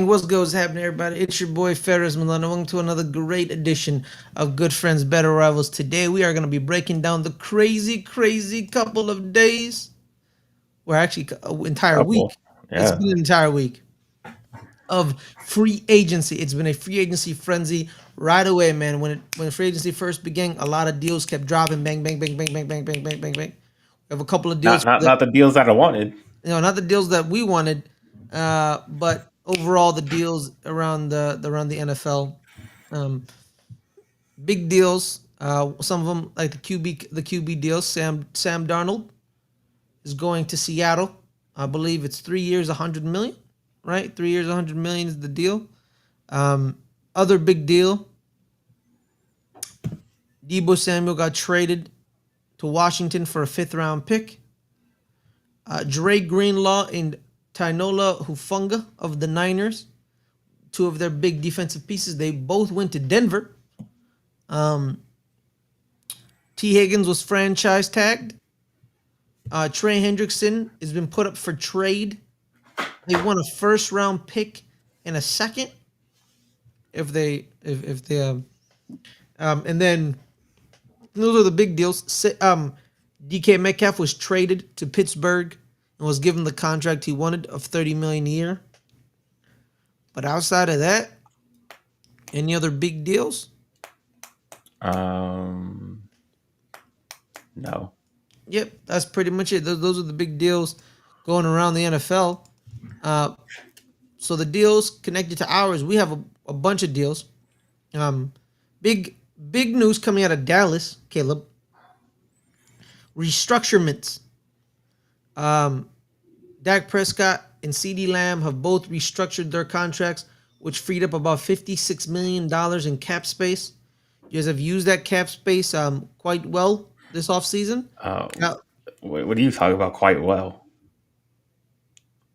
gang, what's goes happening, everybody? It's your boy Ferris Muthana. Welcome to another great edition of Good Friends, Better Rivals. Today we are going to be breaking down the crazy couple of days. We're actually an entire week. Couple. It's Yeah. been an entire week of free agency. It's been a free agency frenzy right away, man. When free agency first began, a lot of deals kept dropping. Bang, bang, bang, bang, bang, bang, bang, bang, bang, bang. We have a couple of Not deals not that not the deals that I wanted. not the deals that we wanted, but overall the deals around the NFL, um, big deals. Some of them like the QB deals. Sam Darnold is going to Seattle. I believe it's 3 years, 100 million. Right, 3 years, 100 million is the deal. Um, Other big deal. Debo Samuel got traded to Washington for a fifth-round pick. Dre Greenlaw and Tainola Hufunga of the Niners, two of their big defensive pieces. They both went to Denver. Um, T. Higgins was franchise tagged. Trey Hendrickson has been put up for trade. They won a first round pick and a second if they and then those are the big deals. DK Metcalf was traded to Pittsburgh and was given the contract he wanted of $30 million a year. But outside of that, any other big deals? No. Yep, that's pretty much it. Those are the big deals going around the NFL. So the deals connected to ours, we have a bunch of deals. Big news coming out of Dallas, Caleb. Restructurements. Dak Prescott and CeeDee Lamb have both restructured their contracts, which freed up about $56 million in cap space. You guys have used that cap space quite well this offseason. Now, What do you talk about quite well?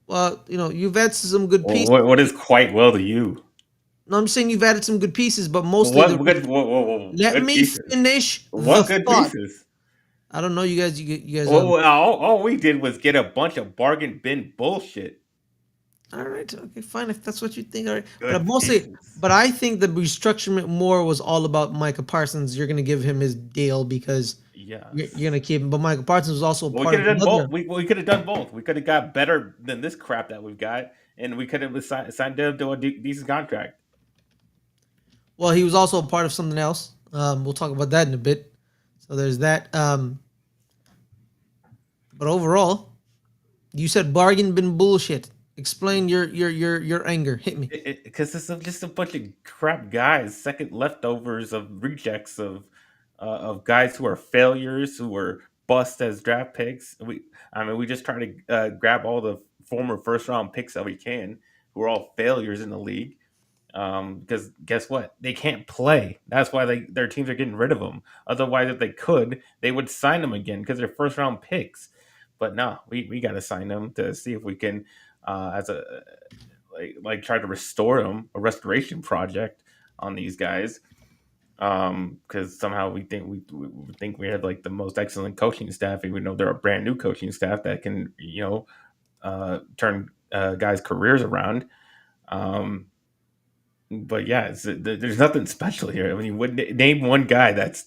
well, you've had some good pieces. What is quite well to you? No, I'm saying you've added some good pieces, but mostly What good let good me pieces? finish the What good thought. pieces? I don't know, you guys. You guys. All we did was get a bunch of bargain bin bullshit. All right. Okay. Fine. If that's what you think. All right. But Good mostly, pieces. but I think the restructuring more was all about Micah Parsons. You're gonna give him his deal because you're Yes. gonna keep him. But Micah Parsons was also a Well, we part could of have done another. both. We could have done both. We could have got better than this crap that we've got, and we could have signed him to a decent contract. Well, he was also a part of something else. We'll talk about that in a bit. So there's that. But overall, you said bargain bin bullshit. Explain your anger. Hit me. Because it's just a bunch of crap guys, second leftovers of rejects of guys who are failures, who were bust as draft picks. We just try to grab all the former first round picks that we can, who are all failures in the league. Because guess what? They can't play. That's why their teams are getting rid of them. Otherwise, if they could, they would sign them again because they're first round picks. But no, we got to sign them to see if we can, as a try to restore them, a restoration project on these guys. Because somehow we think we have like the most excellent coaching staff, even though they're a brand new coaching staff that can turn guys' careers around. But yeah, there's nothing special here. I mean, you would name one guy that's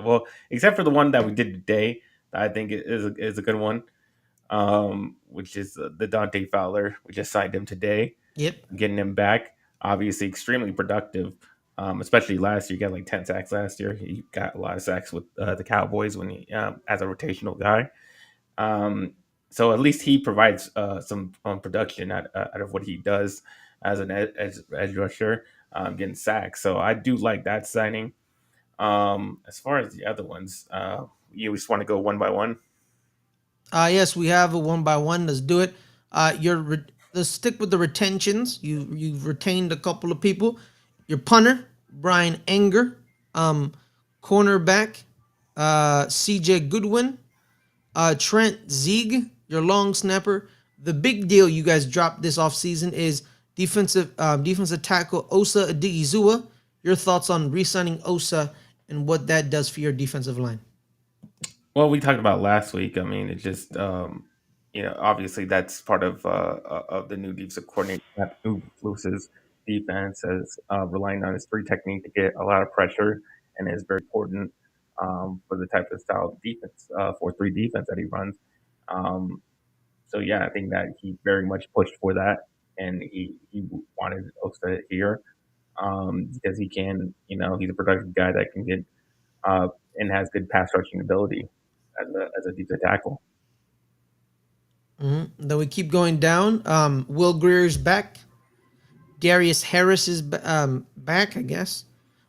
well, except for the one that we did today. That I think is a good one, which is the Dante Fowler. We just signed him today, Yep. getting him back. Obviously, extremely productive, especially last year. He got like 10 sacks last year. He got a lot of sacks with the Cowboys when he as a rotational guy. So at least he provides some production out of what he does as an edge rusher, getting sacks. So I do like that signing. As far as the other ones, you just want to go one by one. Yes, we have a one by one. Let's do it. Let's stick with the retentions. You've retained a couple of people. Your punter, Brian Enger, cornerback, CJ Goodwin, Trent Zieg, your long snapper. The big deal you guys dropped this offseason is defensive tackle Osa Adigizua. Your thoughts on re-signing Osa and what that does for your defensive line? Well, we talked about last week. I mean, it just obviously that's part of the new defensive coordinator Matt Eberflus's defense, as relying on his three technique to get a lot of pressure, and is very important for the type of style of defense 4-3 defense that he runs. Um, so yeah, I think that he very much pushed for that, and he wanted Osa here because he can, he's a productive guy that can get uh, and has good pass rushing ability as a defensive tackle. Then we keep going down. Will Greer's back. Darius Harris is back, I guess.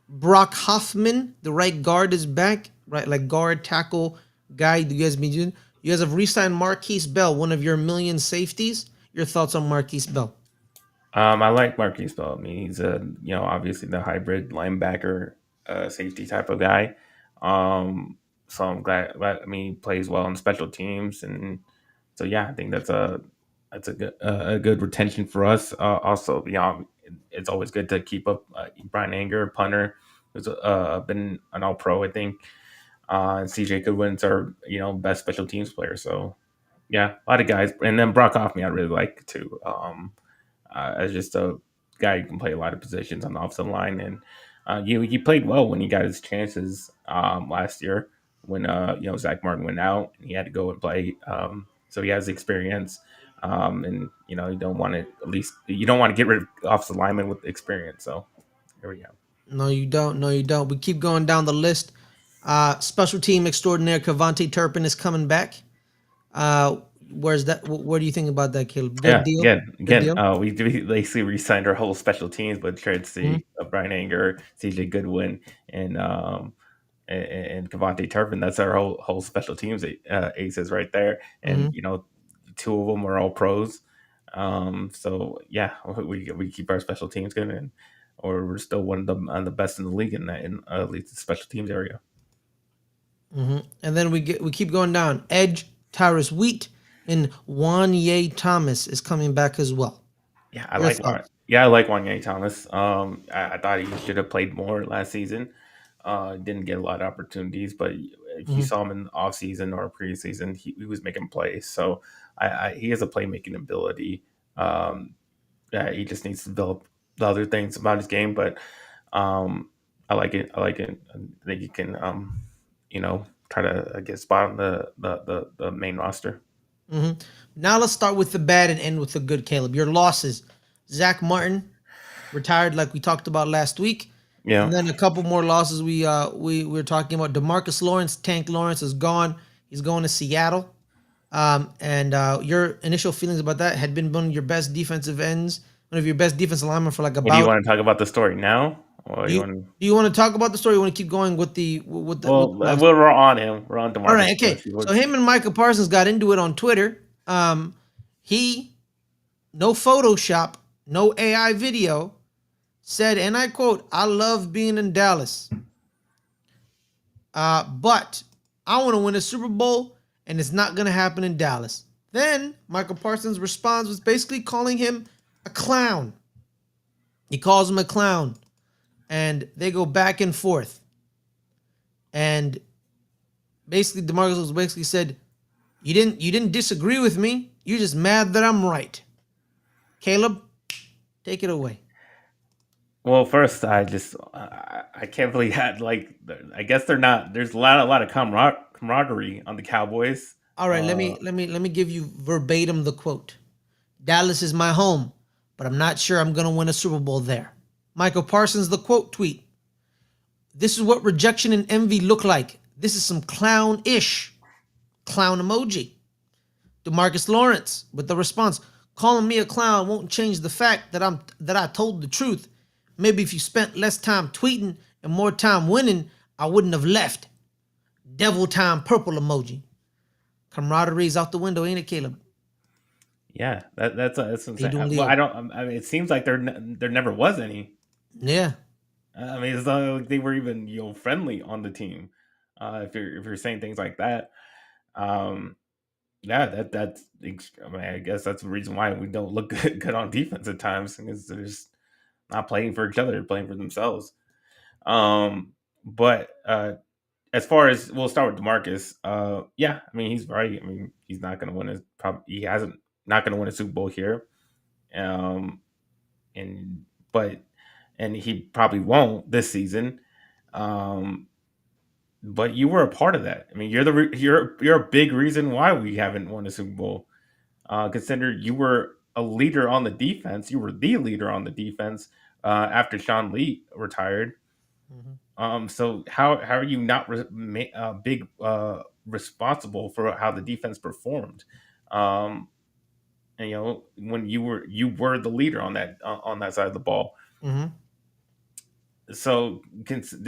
Brock Hoffman, the right guard, is back. Right, like guard, tackle guy. You guys been doing? You guys have re-signed Marquise Bell, one of your million safeties. Your thoughts on Marquise Bell? I like Marquise Bell. I mean, he's obviously the hybrid linebacker, safety type of guy. Um, so I'm glad. I mean, he plays well in special teams, and so yeah, I think that's a good retention for us. Also, it's always good to keep up Brian Anger, punter, who's been an All Pro, I think. And CJ Goodwin's our best special teams player. So yeah, a lot of guys, and then Brock Hoffman I really like too. As just a guy who can play a lot of positions on the offensive line, and he played well when he got his chances last year when Zach Martin went out and he had to go and play. So he has experience, and you don't want to get rid of offensive linemen with experience. So here we go. No, you don't. No, you don't. We keep going down the list. Special team extraordinaire Cavante Turpin is coming back. Uh, where's that? What do you think about that, Caleb? Good Yeah, deal. Good again, deal. we basically re-signed our whole special teams, but traded to Hmm. see Brian Anger, CJ Goodwin, and Cavante Turpin. That's our whole special teams aces right there, and Hmm. two of them are all pros. So yeah, we keep our special teams good, and or we're still one of the best in the league in that, in at least the special teams area. And then we keep going down. Edge Tyrus Wheat and Wanye Thomas is coming back as well. Yeah, Your thoughts? I like Wanye Thomas. I thought he should have played more last season. Didn't get a lot of opportunities, but if you Hmm. saw him in the off season or preseason, he was making plays. So he has a playmaking ability. Um, yeah, he just needs to develop the other things about his game, but um, I like it. I like it. I think he can, try to get a spot on the main roster. Hmm. Now let's start with the bad and end with the good. Caleb, your losses: Zach Martin retired, like we talked about last week, and Yeah. then a couple more losses. We were talking about Demarcus Lawrence. Tank Lawrence is gone. He's going to Seattle. And your initial feelings about that had been one of your best defensive ends, one of your best defensive linemen for like Hey, do you about. want to talk about the story now, or Do you you want? do you want to talk about the story? You want to keep going with the Well, last? we're on him. We're on All Demarcus right, okay. Lawrence. He So was, him and Micah Parsons got into it on Twitter. He no Photoshop, no AI video said, and I quote, "I love being in Dallas, but I want to win a Super Bowl, and it's not gonna happen in Dallas." Then Michael Parsons' response was basically calling him a clown. He calls him a clown, and they go back and forth. And basically, Demarcus was basically said, "You didn't disagree with me. You're just mad that I'm right." Caleb, take it away. well, first, I can't believe that. Like, I guess they're not. There's a lot of camaraderie on the Cowboys. All right, let me give you verbatim the quote. Dallas is my home, but I'm not sure I'm gonna win a Super Bowl there. Michael Parsons, the quote tweet. This is what rejection and envy look like. This is some clown-ish. Clown emoji. Demarcus Lawrence with the response. Calling me a clown won't change the fact that I told the truth. Maybe if you spent less time tweeting and more time winning, I wouldn't have left. Devil time purple emoji. Camaraderie's out the window, ain't it, Caleb? Yeah, that's How you insane. doing, Well, Leo? I don't. I mean, it seems like there never was any. Yeah. I mean, it's not like they were even friendly on the team. If you're saying things like that, um, yeah, I mean, I guess that's the reason why we don't look good on defense at times, because they're just not playing for each other, they're playing for themselves. But as far as we'll start with Demarcus, yeah, I mean he's right. I mean he's not going to win his probably he hasn't not going to win a Super Bowl here, um, and but and he probably won't this season. Um, but you were a part of that. I mean you're a big reason why we haven't won a Super Bowl. Consider you were a leader on the defense. You were the leader on the defense after Sean Lee retired. Mhm. So how are you not big responsible for how the defense performed? Um, and, when you were the leader on that side of the ball. Mhm. So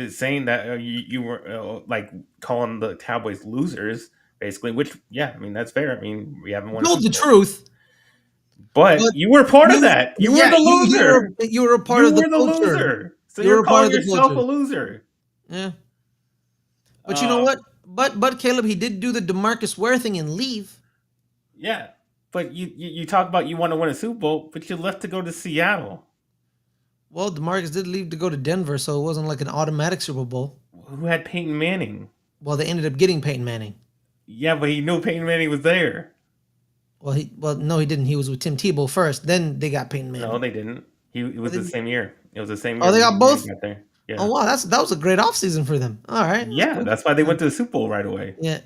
saying that you were like calling the Cowboys losers, basically, which yeah, I mean that's fair. I mean we haven't won a Told Super the Bowl, truth, but but you were part of you, that. You were yeah, the you're loser. you're a part You of the were the culture. loser. So You're you're a part calling of the yourself a culture. loser. Yeah, but you know Um, what? But Caleb, he did do the Demarcus Ware thing and leave. Yeah, but you talk about you want to win a Super Bowl, but you left to go to Seattle, Well, Demarcus did leave to go to Denver, so it wasn't like an automatic Super Bowl. who had Peyton Manning. Well, they ended up getting Peyton Manning. Yeah, but he knew Peyton Manning was there. Well, no, he didn't. He was with Tim Tebow first. Then they got Peyton No, Manning. they didn't. It Oh, was the same year. It was the same oh, year they got Peyton Manning both. got there. Oh Yeah, wow, that was a great offseason for them. All right, that's yeah, good. that's why they went to the Super Bowl right away. Yeah,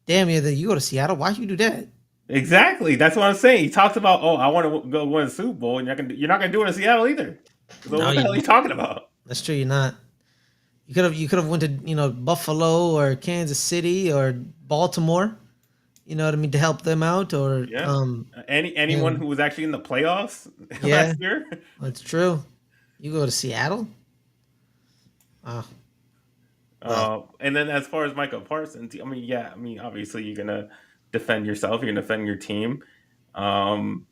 damn yeah. You go to Seattle. Why you do that? Exactly. That's what I'm saying. He talks about, oh, I want to go win a Super Bowl, and you're not gonna do it in Seattle either. So No, what the you. hell are you talking about? That's true. You're not. You could have went to Buffalo or Kansas City or Baltimore. You know what I mean, to help them out or Yeah. Anyone and who was actually in the playoffs yeah, last year. that's true. You go to Seattle. Oh well. And then as far as Michael Parsons, I mean, yeah, I mean, obviously you're gonna defend yourself, you're gonna defend your team. Um,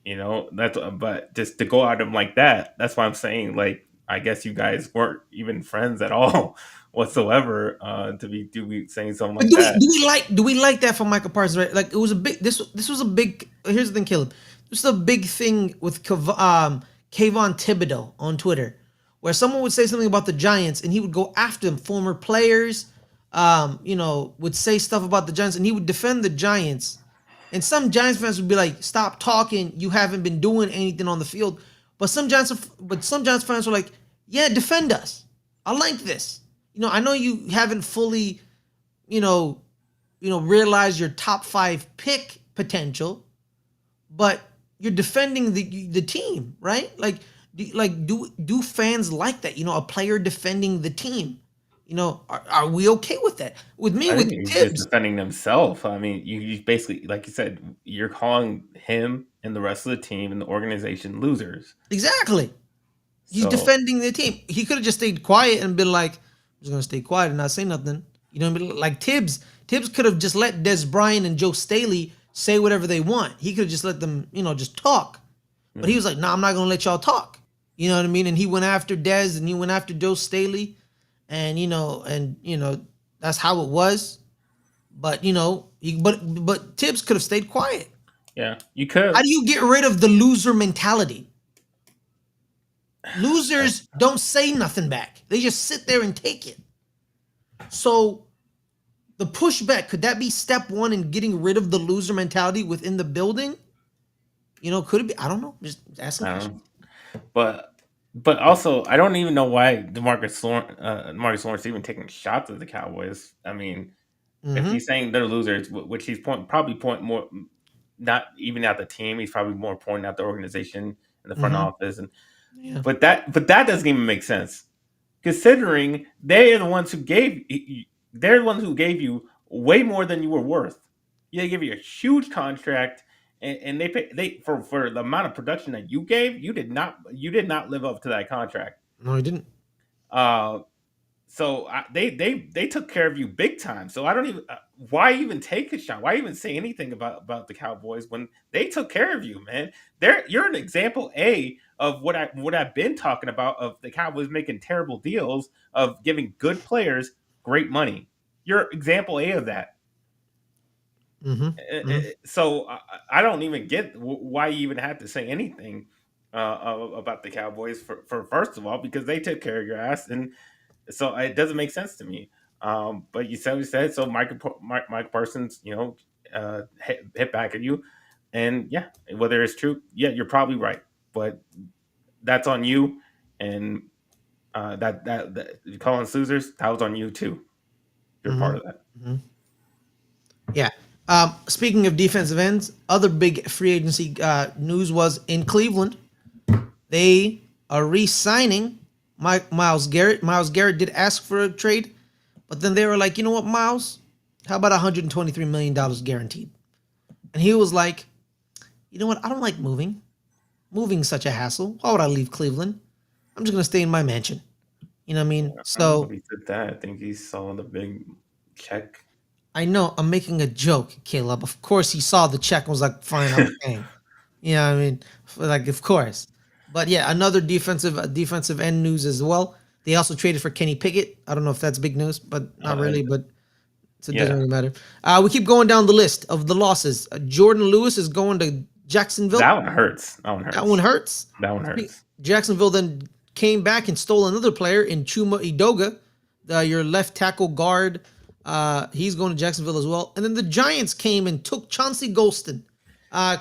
that's but just to go at him like that, that's why I'm saying, like, I guess you guys weren't even friends at all whatsoever, to be saying something But like that. do we like that for Michael Parsons? Right? Like it was a big. This was a big. Here's the thing, Caleb. This was a big thing with Kayvon Thibodeau on Twitter, where someone would say something about the Giants and he would go after them. Former players, would say stuff about the Giants and he would defend the Giants. And some Giants fans would be like, "Stop talking! You haven't been doing anything on the field." But some Giants fans were like, "Yeah, defend us. I like this. I know you haven't fully, you know, realize your top 5 pick potential, but you're defending the team, right? Do fans like that? A player defending the team. Are we okay with that? With me, I think with he's just Tibbs, defending himself. I mean, you basically, like you said, you're calling him and the rest of the team and the organization losers. exactly. He's So defending the team. He could have just stayed quiet and been like, "I'm just gonna stay quiet and not say nothing." You know what I mean? Like Tibbs. Tibbs could have just let Des Bryant and Joe Staley say whatever they want. He could have just let them, just talk. But he mhm. was like, "Nah, I'm not gonna let y'all talk." You know what I mean? And he went after Des and he went after Joe Staley, and that's how it was. But but Tibbs could have stayed quiet. Yeah, you How could. do you get rid of the loser mentality? Losers don't say nothing back. They just sit there and take it. So the pushback, could that be step one in getting rid of the loser mentality within the building? Could it be? I don't know. Just asking I questions. don't But also, I don't even know why Demarcus Lawrence even taking shots at the Cowboys. I mean, if Mm-hmm. he's saying they're losers, which he's probably point more, not even at the team, he's probably more pointing at the organization and the front Mm-hmm. office, and Yeah. but that doesn't even make sense considering they're the ones who gave you way more than you were worth. Yeah, they gave you a huge contract, and they for the amount of production that you did not live up to that contract. No, he didn't. Uh, they took care of you big time. So I don't even why even take a shot? Why even say anything about the Cowboys when they took care of you, man? You're an example A of what I've been talking about of the Cowboys making terrible deals of giving good players great money. You're example A of that. Mm-hmm. Mm-hmm. So I don't even get why you even have to say anything about the Cowboys for first of all because they took care of your ass, and so it doesn't make sense to me. But you said what you said. So Mike Parsons, hit back at you, and yeah, whether it's true, yeah, you're probably right, but that's on you, and that you calling losers, that was on you too. You're Mm-hmm. part of that. Mm-hmm. Yeah. Speaking of defensive ends, other big free agency news was in Cleveland. They are re-signing Miles Garrett. Miles Garrett did ask for a trade, but then they were like, you know what, Miles? How about $123 million guaranteed? And he was like, you know what? I don't like moving. Moving is such a hassle. Why would I leave Cleveland? I'm just gonna stay in my mansion. You know what I mean? I don't know if So he said that. I think he saw the big check. I know I'm making a joke, Caleb. Of course he saw the check and was like, fine, I'm staying. You know what I mean? Like, of course. But yeah, another defensive end news as well. They also traded for Kenny Pickett. I don't know if that's big news, but not Uh, really. But it doesn't yeah, really matter. We keep going down the list of the losses. Jordan Lewis is going to Jacksonville. that one hurts. That one That one hurts. hurts. That one hurts. Jacksonville then came back and stole another player in Chuma Idoga, your left tackle guard. He's going to Jacksonville as well. And then the Giants came and took Chauncey Golston.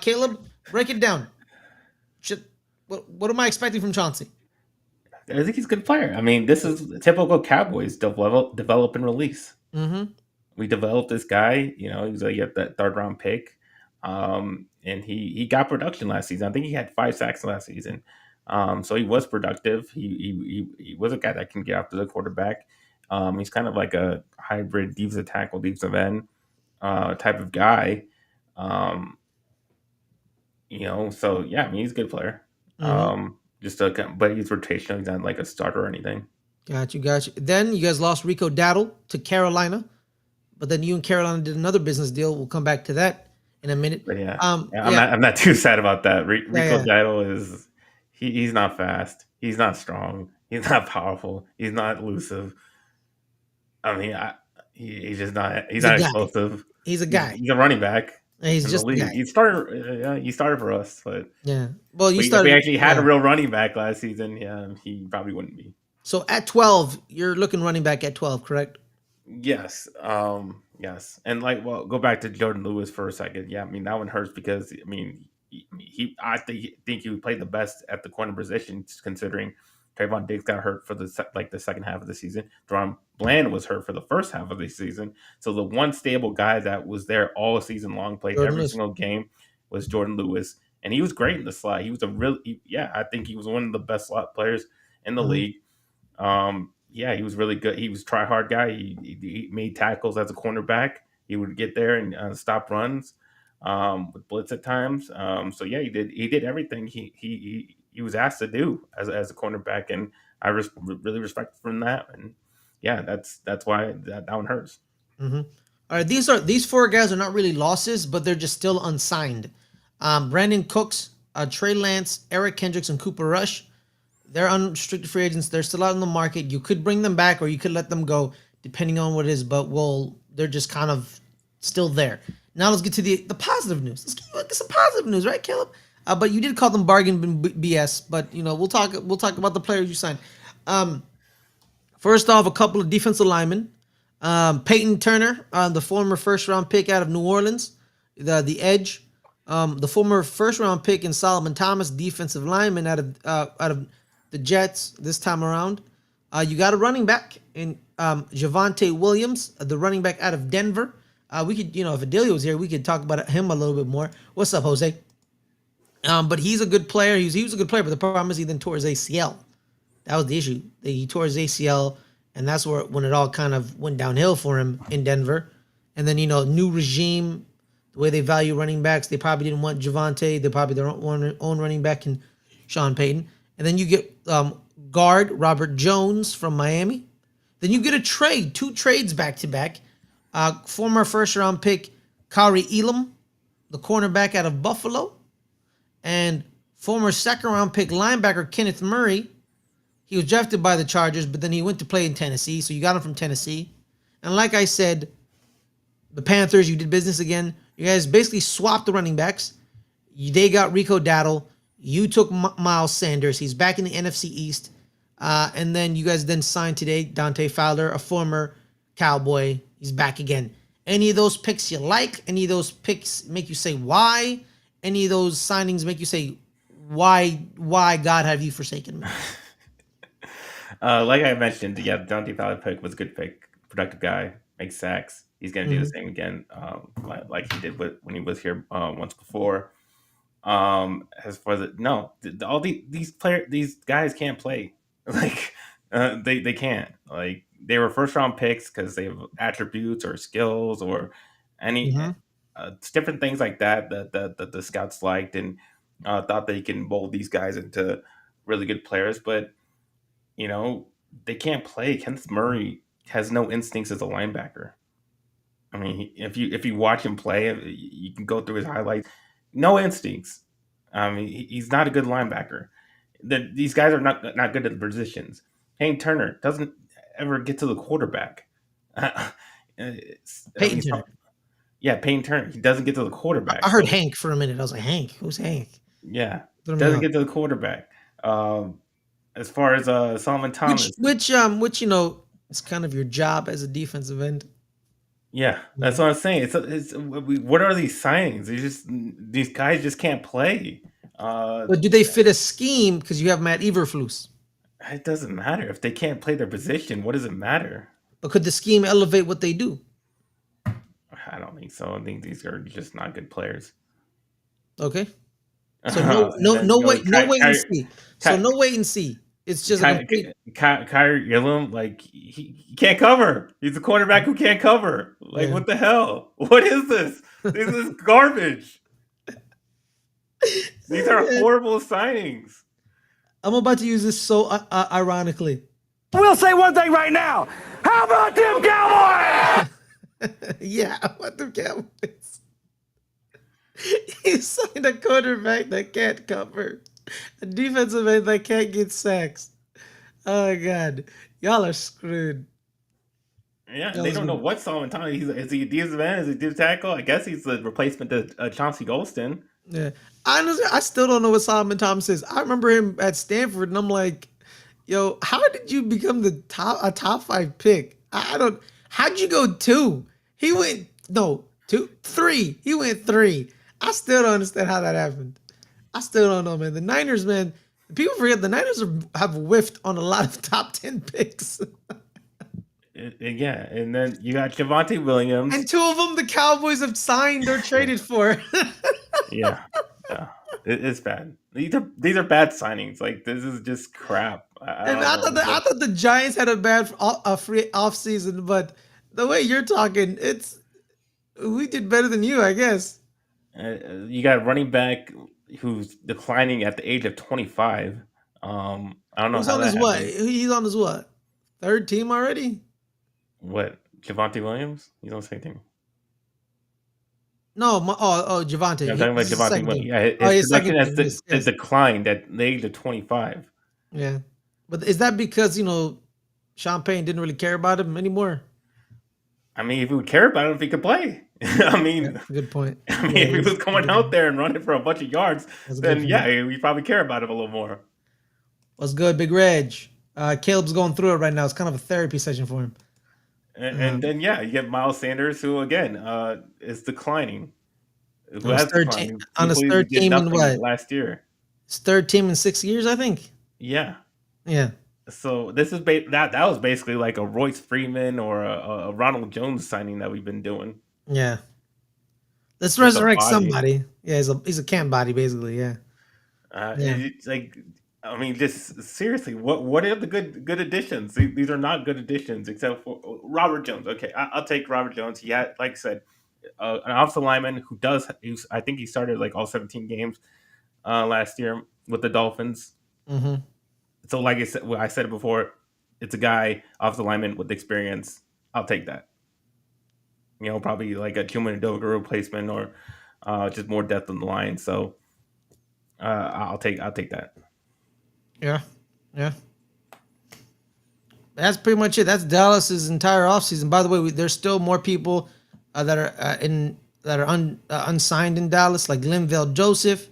Caleb, break it down. What am I expecting from Chauncey? I think he's a good player. I mean, this is typical Cowboys develop and release. Mm-hmm. We developed this guy. He was like that third round pick, and he got production last season. I think he had 5 sacks last season, so he was productive. He was a guy that can get after the quarterback. He's kind of like a hybrid defensive tackle, defensive end type of guy. Um, so yeah, I mean he's a good player. Mm-hmm. But he's rotational. He's not like a starter or anything. Got you. Then you guys lost Rico Dowdle to Carolina, but then you and Carolina did another business deal. We'll come back to that in a minute. But yeah, yeah, Yeah, I'm not too sad about that. Rico yeah. Didal he's not fast. He's not strong. He's not powerful. He's not elusive. I mean, he's just not. He's He's a not guy. explosive. He's a guy. He's a running back He's in the just a league. guy. He started for us, but Yeah. Well, you if we started. actually had a Yeah. real running back last season, yeah, he probably wouldn't be. So at 12, you're looking running back at 12, correct? Yes, yes, and well, go back to Jordan Lewis for a second. Yeah, I mean that one hurts because I mean I think he would play the best at the corner position considering Trayvon Diggs got hurt for the second half of the season. Deron Bland was hurt for the first half of the season. So the one stable guy that was there all season long, played Jordan every Lewis. single game, was Jordan Lewis, and he was great in the slot. He was I think he was one of the best slot players in the Mhm. league. Yeah, he was really good. He was a try hard guy. He made tackles as a cornerback. He would get there and stop runs with blitz at times. So yeah, he did everything he was asked to do as a cornerback, and I really respect from that. And yeah, that's why that one hurts. Mm-hmm. All right, these four guys are not really losses, but they're just still unsigned. Brandon Cooks, Trey Lance, Eric Kendricks, and Cooper Rush. They're unrestricted free agents. They're still out in the market. You could bring them back or you could let them go, depending on what it is. But they're just kind of still there. Now let's get to the positive news. Let's get some positive news, right, Caleb? But you did call them bargain BS. But we'll talk about the players you signed. First off, a couple of defensive linemen. Peyton Turner, the former first round pick out of New Orleans, the edge. The former first round pick in Solomon Thomas, defensive lineman out of the Jets this time around. You got a running back in Javonte Williams, the running back out of Denver. We could, if Adelia was here, we could talk about him a little bit more. What's up, Jose? But he's a good player. He was a good player, but the problem is he then tore his ACL. That was the issue. He tore his ACL, and that's when it all kind of went downhill for him in Denver. And then, new regime, the way they value running backs, they probably didn't want Javonte. They probably their own running back in Sean Payton. And then you get guard Robert Jones from Miami. Then you get two trades back to back. Former first round pick Kari Elam, the cornerback out of Buffalo, and former second round pick linebacker Kenneth Murray. He was drafted by the Chargers, but then he went to play in Tennessee, so you got him from Tennessee. And like I said, the Panthers, you did business again. You guys basically swapped the running backs. They got Rico Dowdle. You took Miles Sanders. He's back in the NFC East. And then you guys then signed today Dante Fowler, a former Cowboy. He's back again. Any of those picks you like? Any of those picks make you say why? Any of those signings make you say why God have you forsaken me? Like I mentioned, yeah, Dante Fowler pick was a good pick. Productive guy, makes sacks. He's gonna do the Mm-hmm. same again, like he did when he was here once before. As far as no, all these guys can't play. Like they can't. Like they were first round picks because they have attributes or skills or any Mm-hmm. different things like that the scouts liked and thought they can mold these guys into really good players, but you know, they can't play. Kenneth Murray has no instincts as a linebacker. I mean, if you watch him play, you can go through his highlights. No instincts. I mean, he's not a good linebacker. These guys are not good at the positions. Hank Turner doesn't ever get to the quarterback. I Peyton mean, Turner. yeah, Payne Turner. He doesn't get to the quarterback. I heard So Hank for a minute. I was like, Hank? Who's Hank? yeah, Threw me doesn't off. get to the quarterback. As far as Solomon Which Thomas, which um which you know is kind of your job as a defensive end. yeah, Yeah. that's what I'm saying. What are these signings? These guys just can't play. Uh, But do they fit a scheme? Because you have Matt Eberflus. it doesn't matter if they can't play their position. What does it matter? But could the scheme elevate what they do? I don't think so. I think these are just not good players. Okay. So And then no wait and see. So no wait and see. It's just a complete. Kyrie Gillum, like he can't cover. He's a quarterback who can't cover. Like Yeah. what the hell? What is this? This is garbage. These are horrible signings. I'm about to use this so ironically. We'll say one thing right now. How about them Cowboys? Yeah, what the Cowboys? He signed a quarterback that can't cover, a defensive end that can't get sacks. Oh God, y'all are screwed. Yeah, Y'all they are don't know screwed. what Solomon Thomas. Is he a defensive end? Is he a defensive tackle? I guess he's the replacement to Chauncey Golston. Yeah, honestly, I still don't know what Solomon Thomas is. I remember him at Stanford, and I'm like, yo, how did you become a top five pick? I don't. How'd you go two? He went no two, three. He went three. I still don't understand how that happened. I still don't know, man. The Niners, man. People forget the Niners have whiffed on a lot of top 10 picks. Yeah, and then you got Javante Williams. And two of them the Cowboys have signed or traded for. Yeah, yeah, it's bad. These are bad signings. Like this is just crap. I And don't know I what. thought the Giants had a free off season, but the way you're talking, it's we did better than you, I guess. You got a running back who's declining at the age of 25. I don't know Who's how on his that what? happened. He's on his what? Third team already? What, Javante Williams? He's on the same team. No, Javante. Yeah, I'm talking about This is the Javante second Williams. team. Yeah, Oh, his his production second has team. Yes, yes. declined at the age of 25. Yeah. But is that because, Sean Payne didn't really care about him anymore? I mean, if we would care about him, if he could play. I Yeah, mean, that's a good point. I mean, Yeah, if he was going out there and running for a bunch of yards, that's a good then point. yeah, we probably care about him a little more. What's good, Big Reg? Caleb's going through it right now. It's kind of a therapy session for him. And then yeah, you get Miles Sanders, who again is declining. Who On his has third team, declined? on his Completely third did team in nothing what? last year. His third team in 6 years, I think. Yeah. Yeah. So this is that was basically like a Royce Freeman or a Ronald Jones signing that we've been doing Yeah. Let's with a resurrect body. somebody. Yeah, he's a camp body, basically. Yeah. Yeah. It's like, I mean, just seriously, what are the good additions? These are not good additions, except for Robert Jones. Okay, I'll take Robert Jones. He had, like I said, an offensive lineman who I think he started like all 17 games last year with the Dolphins. Mm-hmm. So, like I said it before, it's a guy offensive lineman with experience. I'll take that. Probably like a Chuma Ndoga replacement or just more depth on the line. So I'll take that. Yeah. Yeah. That's pretty much it. That's Dallas's entire offseason. By the way, there's still more people that are unsigned in Dallas, like Linval Joseph,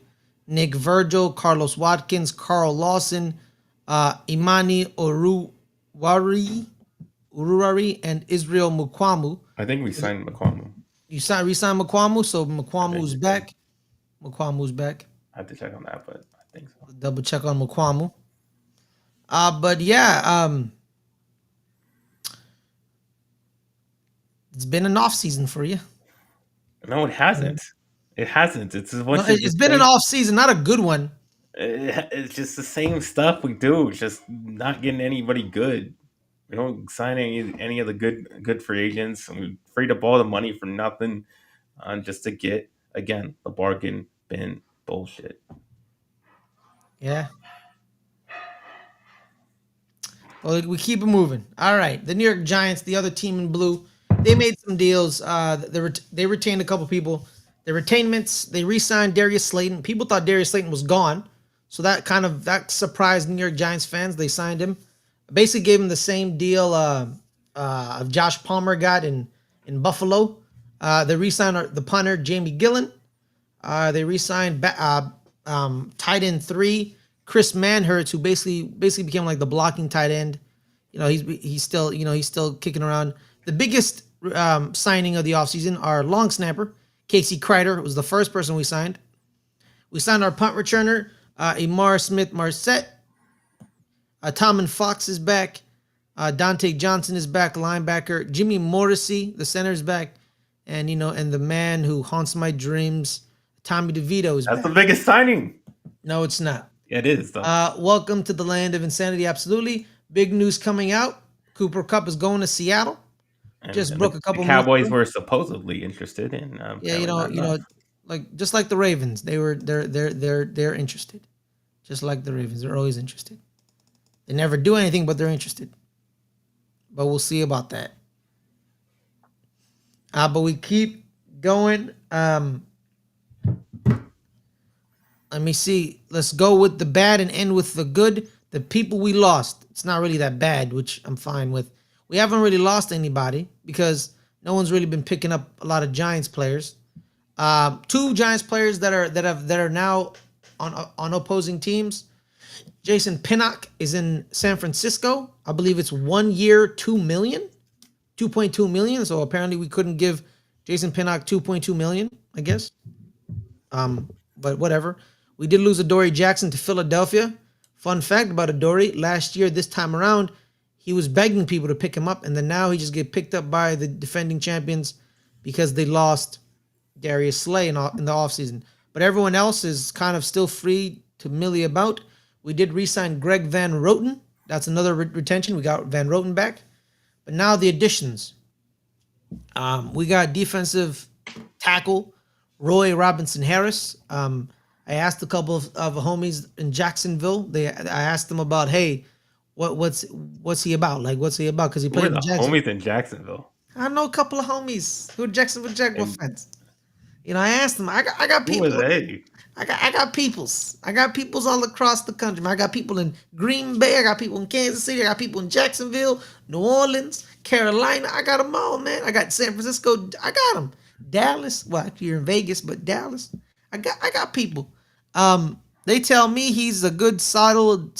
Nick Virgil, Carlos Watkins, Carl Lawson, Imani Uruwari, Ururari, and Israel Mukwamu. I think we signed McCormick. You re-signed Mukwamu, so Mukwamu's back. Mukwamu's back. I have to check on that, but I think so. Double check on Mukwamu. But yeah, it's been an off season for you. No, it hasn't. It hasn't. It's a bunch No, of it's been an off season, not a good one. It's just the same stuff we do. It's just not getting anybody good. We don't sign any of the good free agents, and we freed up all the money for nothing, just to get again the bargain bin bullshit. Yeah. Well, we keep it moving. All right, the New York Giants, the other team in blue, they made some deals. They retained a couple people. The retainments, they re-signed Darius Slayton. People thought Darius Slayton was gone, so that surprised New York Giants fans. They signed him, basically gave him the same deal of Josh Palmer got in Buffalo. They re-signed the punter Jamie Gillen. They re-signed tight end 3 Chris Manhurts, who basically became like the blocking tight end. He's still kicking around. The biggest signing of the offseason, our long snapper Casey Kreider, who was the first person we signed. We signed our punt returner Amar Smith-Marset. Tommen Fox is back. Dante Johnson is back, linebacker. Jimmy Morrissey, the center, is back. And and the man who haunts my dreams, Tommy DeVito, is back. That's the biggest signing. No, it's not. Yeah, it is, though. Welcome to the land of insanity. Absolutely. Big news coming out. Cooper Kupp is going to Seattle. And Just broke a couple. The Cowboys were supposedly interested in. Yeah, like just like the Ravens, they're interested. Just like the Ravens, they're always interested. They never do anything, but they're interested. But we'll see about that. But we keep going. Let me see. Let's go with the bad and end with the good. The people we lost. It's not really that bad, which I'm fine with. We haven't really lost anybody because no one's really been picking up a lot of Giants players. 2 Giants players that are now on opposing teams. Jason Pinnock is in San Francisco. I believe it's 1 year, $2 million, $2.2 million. So apparently we couldn't give Jason Pinnock $2.2 million, I guess. But whatever. We did lose Adoree Jackson to Philadelphia. Fun fact about Adoree: last year, this time around, he was begging people to pick him up, and then now he just get picked up by the defending champions because they lost Darius Slay in the offseason. But everyone else is kind of still free to millie about. We did re-sign Greg Van Roten. That's another retention. We got Van Roten back. But now the additions. We got defensive tackle Roy Robinson Harris. I asked a couple of homies in Jacksonville. I asked them about, hey, what's he about? Like, what's he about? Because he played in Jacksonville. Homies in Jacksonville. I know a couple of homies who are Jacksonville Jaguar fans. I asked them. I got people. Who are they? I got peoples. I got peoples all across the country. I got people in Green Bay. I got people in Kansas City. I got people in Jacksonville, New Orleans, Carolina. I got them all, man. I got San Francisco. I got them. Dallas. Well, actually, you're in Vegas, but Dallas. I got people. They tell me he's a good solid.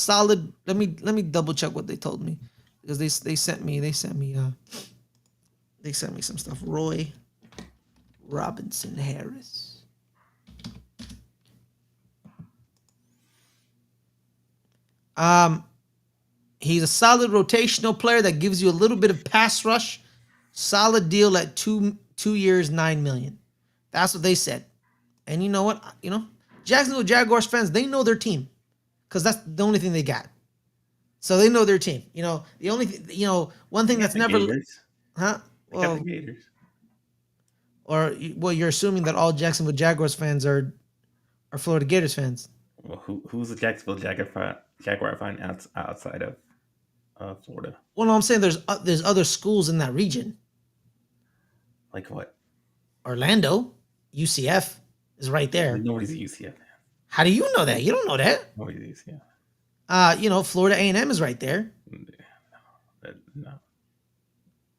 Let me double check what they told me, because they sent me some stuff. Roy Robinson Harris. He's a solid rotational player that gives you a little bit of pass rush. Solid deal at 2 years, $9 million. That's what they said. And you know what? Jacksonville Jaguars fans, they know their team, because that's the only thing they got. So they know their team. The only one thing that's never, Gators. huh? Well, the Gators. Well, you're assuming that all Jacksonville Jaguars fans are Florida Gators fans. Well, who's the Jacksonville Jaguar fan outside of Florida? Well, no, I'm saying there's other schools in that region. Like what? Orlando, UCF is right there. Nobody's a UCF fan. How do you know that? You don't know that. Nobody's a UCF. Florida A&M is right there. No.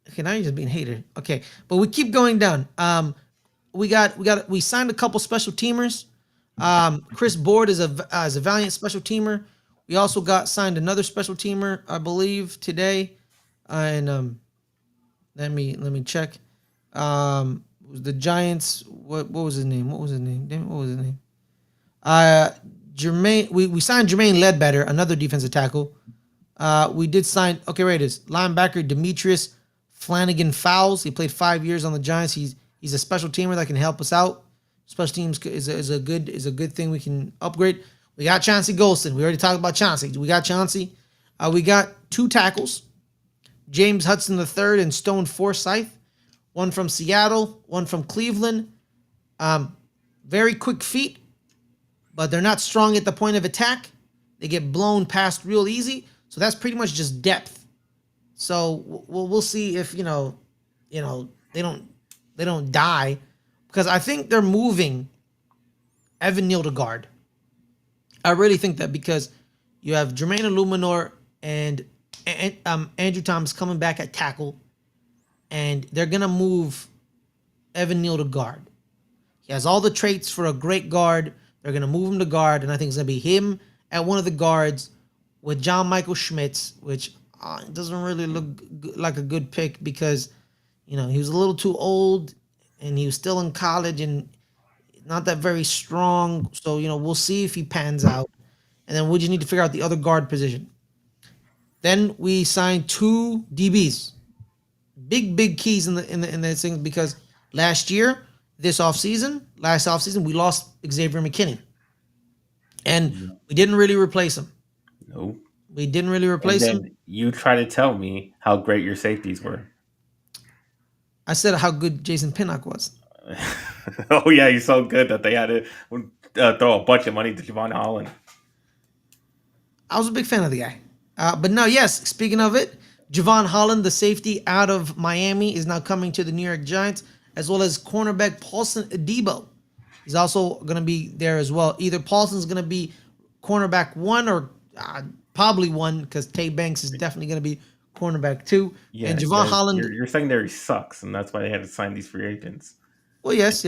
Okay, now you're just being hated. Okay, but we keep going down. We signed a couple special teamers. Chris Board is a valiant special teamer. We also signed another special teamer, I believe, today, and Let me check. The Giants. What was his name? What was his name? Damn, what was his name? Jermaine. We signed Jermaine Ledbetter, another defensive tackle. We did sign. Okay, right. It is linebacker Demetrius Flanagan Fowles. He played 5 years on the Giants. He's a special teamer that can help us out. Special teams is a good thing we can upgrade. We got Chauncey Golston. We already talked about Chauncey. We got Chauncey. We got 2 tackles, James Hudson III and Stone Forsyth. One from Seattle, one from Cleveland. Very quick feet, but they're not strong at the point of attack. They get blown past real easy. So that's pretty much just depth. So we'll see if they don't die, because I think they're moving Evan Neal to guard. I really think that, because you have Jermaine Illuminor and Andrew Thomas coming back at tackle, and they're gonna move Evan Neal to guard. He has all the traits for a great guard. They're gonna move him to guard, and I think it's gonna be him at one of the guards with John Michael Schmitz, which doesn't really look like a good pick, because he was a little too old and he was still in college and not that very strong. So we'll see if he pans out, and then we just need to figure out the other guard position. Then we signed 2 DBs, big keys in the things, because last offseason we lost Xavier McKinney, and we didn't really replace him. No. We didn't really replace him. You try to tell me how great your safeties were. I said how good Jason Pinnock was. Oh yeah, he's so good that they had to throw a bunch of money to Javon Holland. I was a big fan of the guy. But no, yes, speaking of it, Javon Holland, the safety out of Miami, is now coming to the New York Giants, as well as cornerback Paulson Adebo. He's also going to be there as well. Either Paulson's going to be cornerback 1 or probably 1, because Tay Banks is definitely going to be cornerback 2. Yeah, and Javon Holland. Your secondary sucks, and that's why they had to sign these free agents. Well, yes.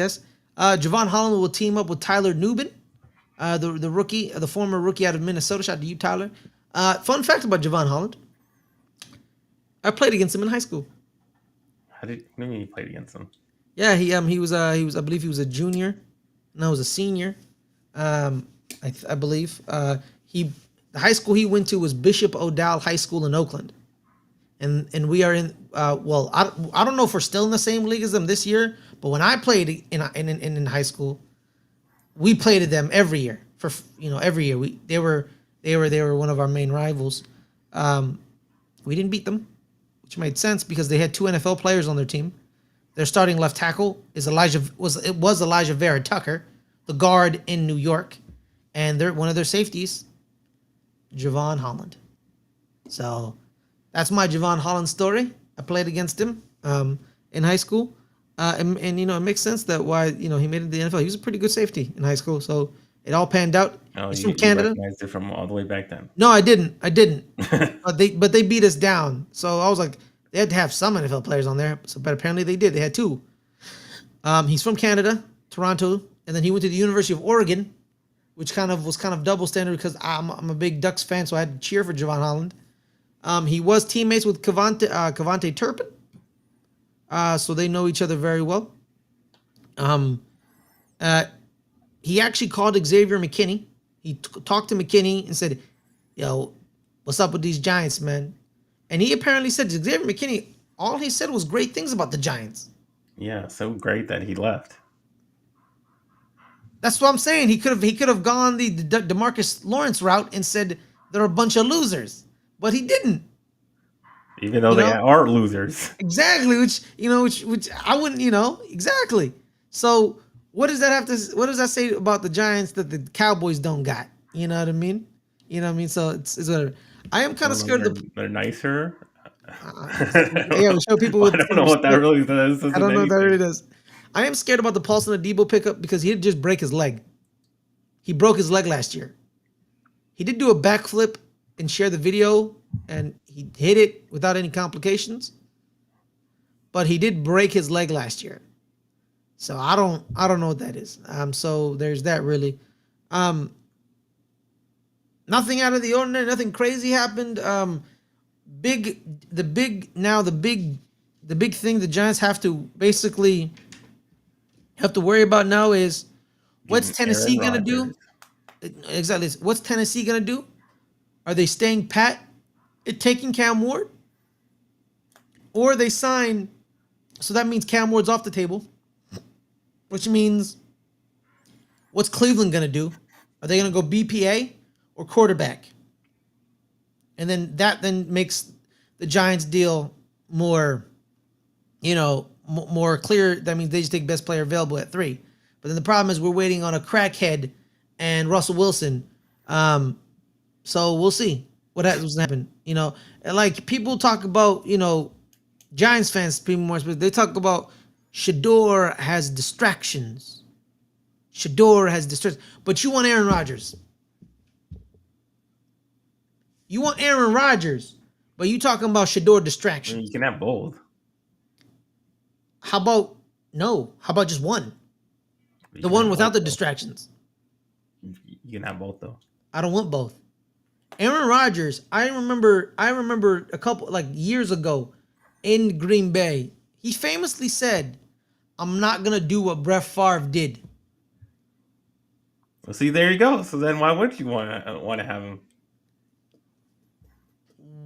Javon Holland will team up with Tyler Nubin, the rookie, the former rookie out of Minnesota. Shout out to you, Tyler. Fun fact about Javon Holland: I played against him in high school. What do you mean you played against him? Yeah, he was I believe he was a junior, and I was a senior. I believe the high school he went to was Bishop O'Dowd High School in Oakland, and we are in. I don't know if we're still in the same league as them this year, but when I played in high school, we played them every year. Every year they were one of our main rivals. We didn't beat them, which made sense because they had 2 NFL players on their team. Their starting left tackle was Elijah Vera Tucker, the guard in New York, and one of their safeties, Javon Holland. So that's my Javon Holland story. I played against him in high school, and it makes sense that why he made it to the NFL. He was a pretty good safety in high school, so it all panned out. Oh, He's you from Canada. recognized it from all the way back then. No, I didn't. but they beat us down. So I was like, they had to have some NFL players on there. But apparently they did. They had 2. He's from Canada, Toronto, and then he went to the University of Oregon, which was double standard because I'm a big Ducks fan, so I had to cheer for Javon Holland. He was teammates with Cavante Turpin, so they know each other very well. He actually called Xavier McKinney. He talked to McKinney and said, "Yo, what's up with these Giants, man?" And he apparently said to Xavier McKinney, all he said was great things about the Giants. Yeah, so great that he left. That's what I'm saying. He could have gone the DeMarcus Lawrence route and said they're a bunch of losers, but he didn't. Even though they are losers. Exactly, which I wouldn't, exactly. So what does that say about the Giants that the Cowboys don't got? You know what I mean? So it's whatever. I am kind of scared of they're nicer. Yeah, we show people. I don't know what that really does. I don't know what that really does. I am scared about the Paulson Adebo pickup because he did just break his leg. He broke his leg last year. He did do a backflip and share the video, and he hit it without any complications. But he did break his leg last year. So I don't know what that is. So there's that really. Nothing out of the ordinary, nothing crazy happened. The big the big thing the Giants have to basically have to worry about now is what's Getting Tennessee Aaron gonna do? Rodgers. Exactly. What's Tennessee gonna do? Are they staying pat at taking Cam Ward? Or they sign, so that means Cam Ward's off the table, which means what's Cleveland gonna do? Are they gonna go BPA or quarterback? And then that then makes the Giants deal more, more clear. That means they just take best player available at 3. But then the problem is we're waiting on a crackhead and Russell Wilson. So we'll see what happens. And like people talk about, Giants fans, people more specific, they talk about Shador has distractions. But you want Aaron Rodgers. You want Aaron Rodgers, but you talking about Shador I mean, distractions. you can have both. How about no? How about just one? You The can one have without the both, though. distractions. You can have both though. I don't want both. Aaron Rodgers, I remember a couple like years ago in Green Bay, he famously said, "I'm not gonna do what Brett Favre did." Well, see, there you go. So then, why would you want to have him?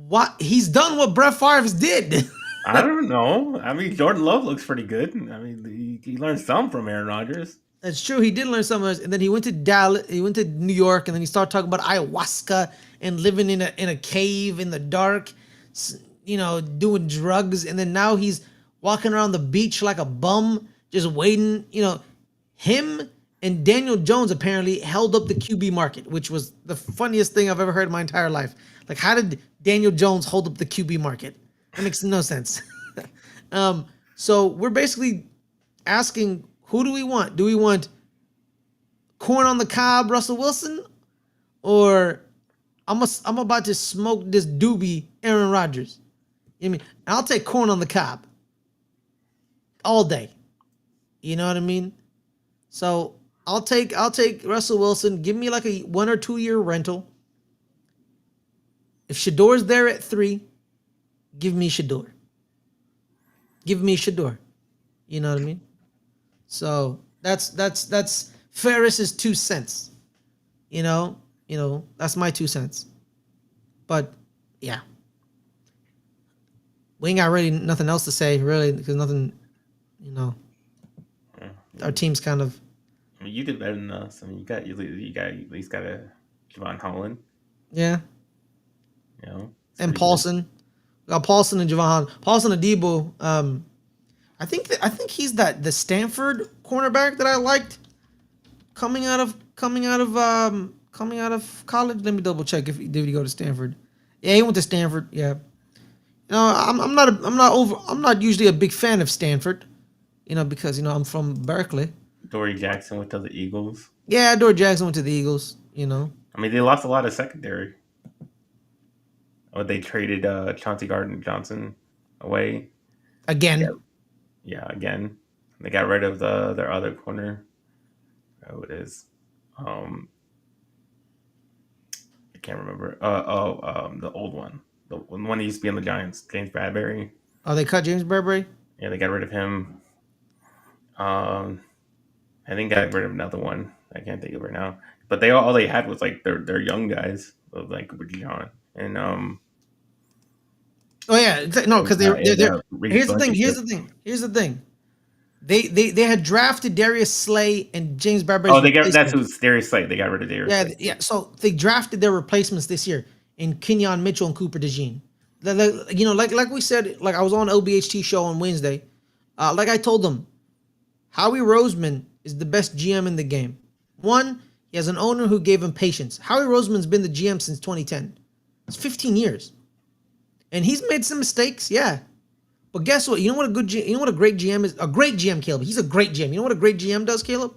What he's done what Brett Favre did. I don't know. I mean, Jordan Love looks pretty good. I mean, he learned some from Aaron Rodgers. That's true. He did learn something else, and then he went to Dallas. He went to New York, and then he started talking about ayahuasca and living in a cave in the dark, doing drugs. And then now he's walking around the beach like a bum, just waiting. Him and Daniel Jones apparently held up the QB market, which was the funniest thing I've ever heard in my entire life. Like, how did Daniel Jones hold up the QB market? That makes no sense. So we're basically asking, who do we want? Do we want corn on the cob, Russell Wilson, or I'm about to smoke this doobie, Aaron Rodgers? You know what I mean? I'll take corn on the cob all day. You know what I mean? So I'll take Russell Wilson. Give me like a 1 or 2 year rental. If Shador's there at 3, give me Shador. Give me Shador. You know what I mean? So that's Ferris's 2 cents. That's my 2 cents. But yeah, we ain't got really nothing else to say really because nothing. Our team's kind of. I mean, you did better than us. I mean, you got at least got a Javon Holland. Yeah. And pretty Paulson. We got Paulson and Javon. Paulson Adebo. I think he's the Stanford cornerback that I liked coming out of college. Let me double check if did he go to Stanford. Yeah, he went to Stanford. Yeah. I'm not usually a big fan of Stanford, because I'm from Berkeley. Dory Jackson went to the Eagles. Yeah, Dory Jackson went to the Eagles. I mean, they lost a lot of secondary. Oh, they traded Chauncey Gardner-Johnson away again. Yeah, again. They got rid of their other corner. Oh, it is. I can't remember. The old one. The one that used to be on the Giants, James Bradbury. Oh, they cut James Bradbury? Yeah, they got rid of him. I think got rid of another one. I can't think of it right now. But all they had was like their young guys, like John and Oh yeah, no, because they're. Here's the thing. They had drafted Darius Slay and James Bradbury. Oh, that's who's Darius Slay. They got rid of Darius. Yeah, Slay. yeah. So they drafted their replacements this year in Kenyon Mitchell and Cooper DeJean. Like we said, like I was on LBHT show on Wednesday. Like I told them, Howie Roseman is the best GM in the game. One, he has an owner who gave him patience. Howie Roseman's been the GM since 2010. It's 15 years. And he's made some mistakes, yeah. But guess what? You know what a great GM is? A great GM, Caleb. He's a great GM. You know what a great GM does, Caleb?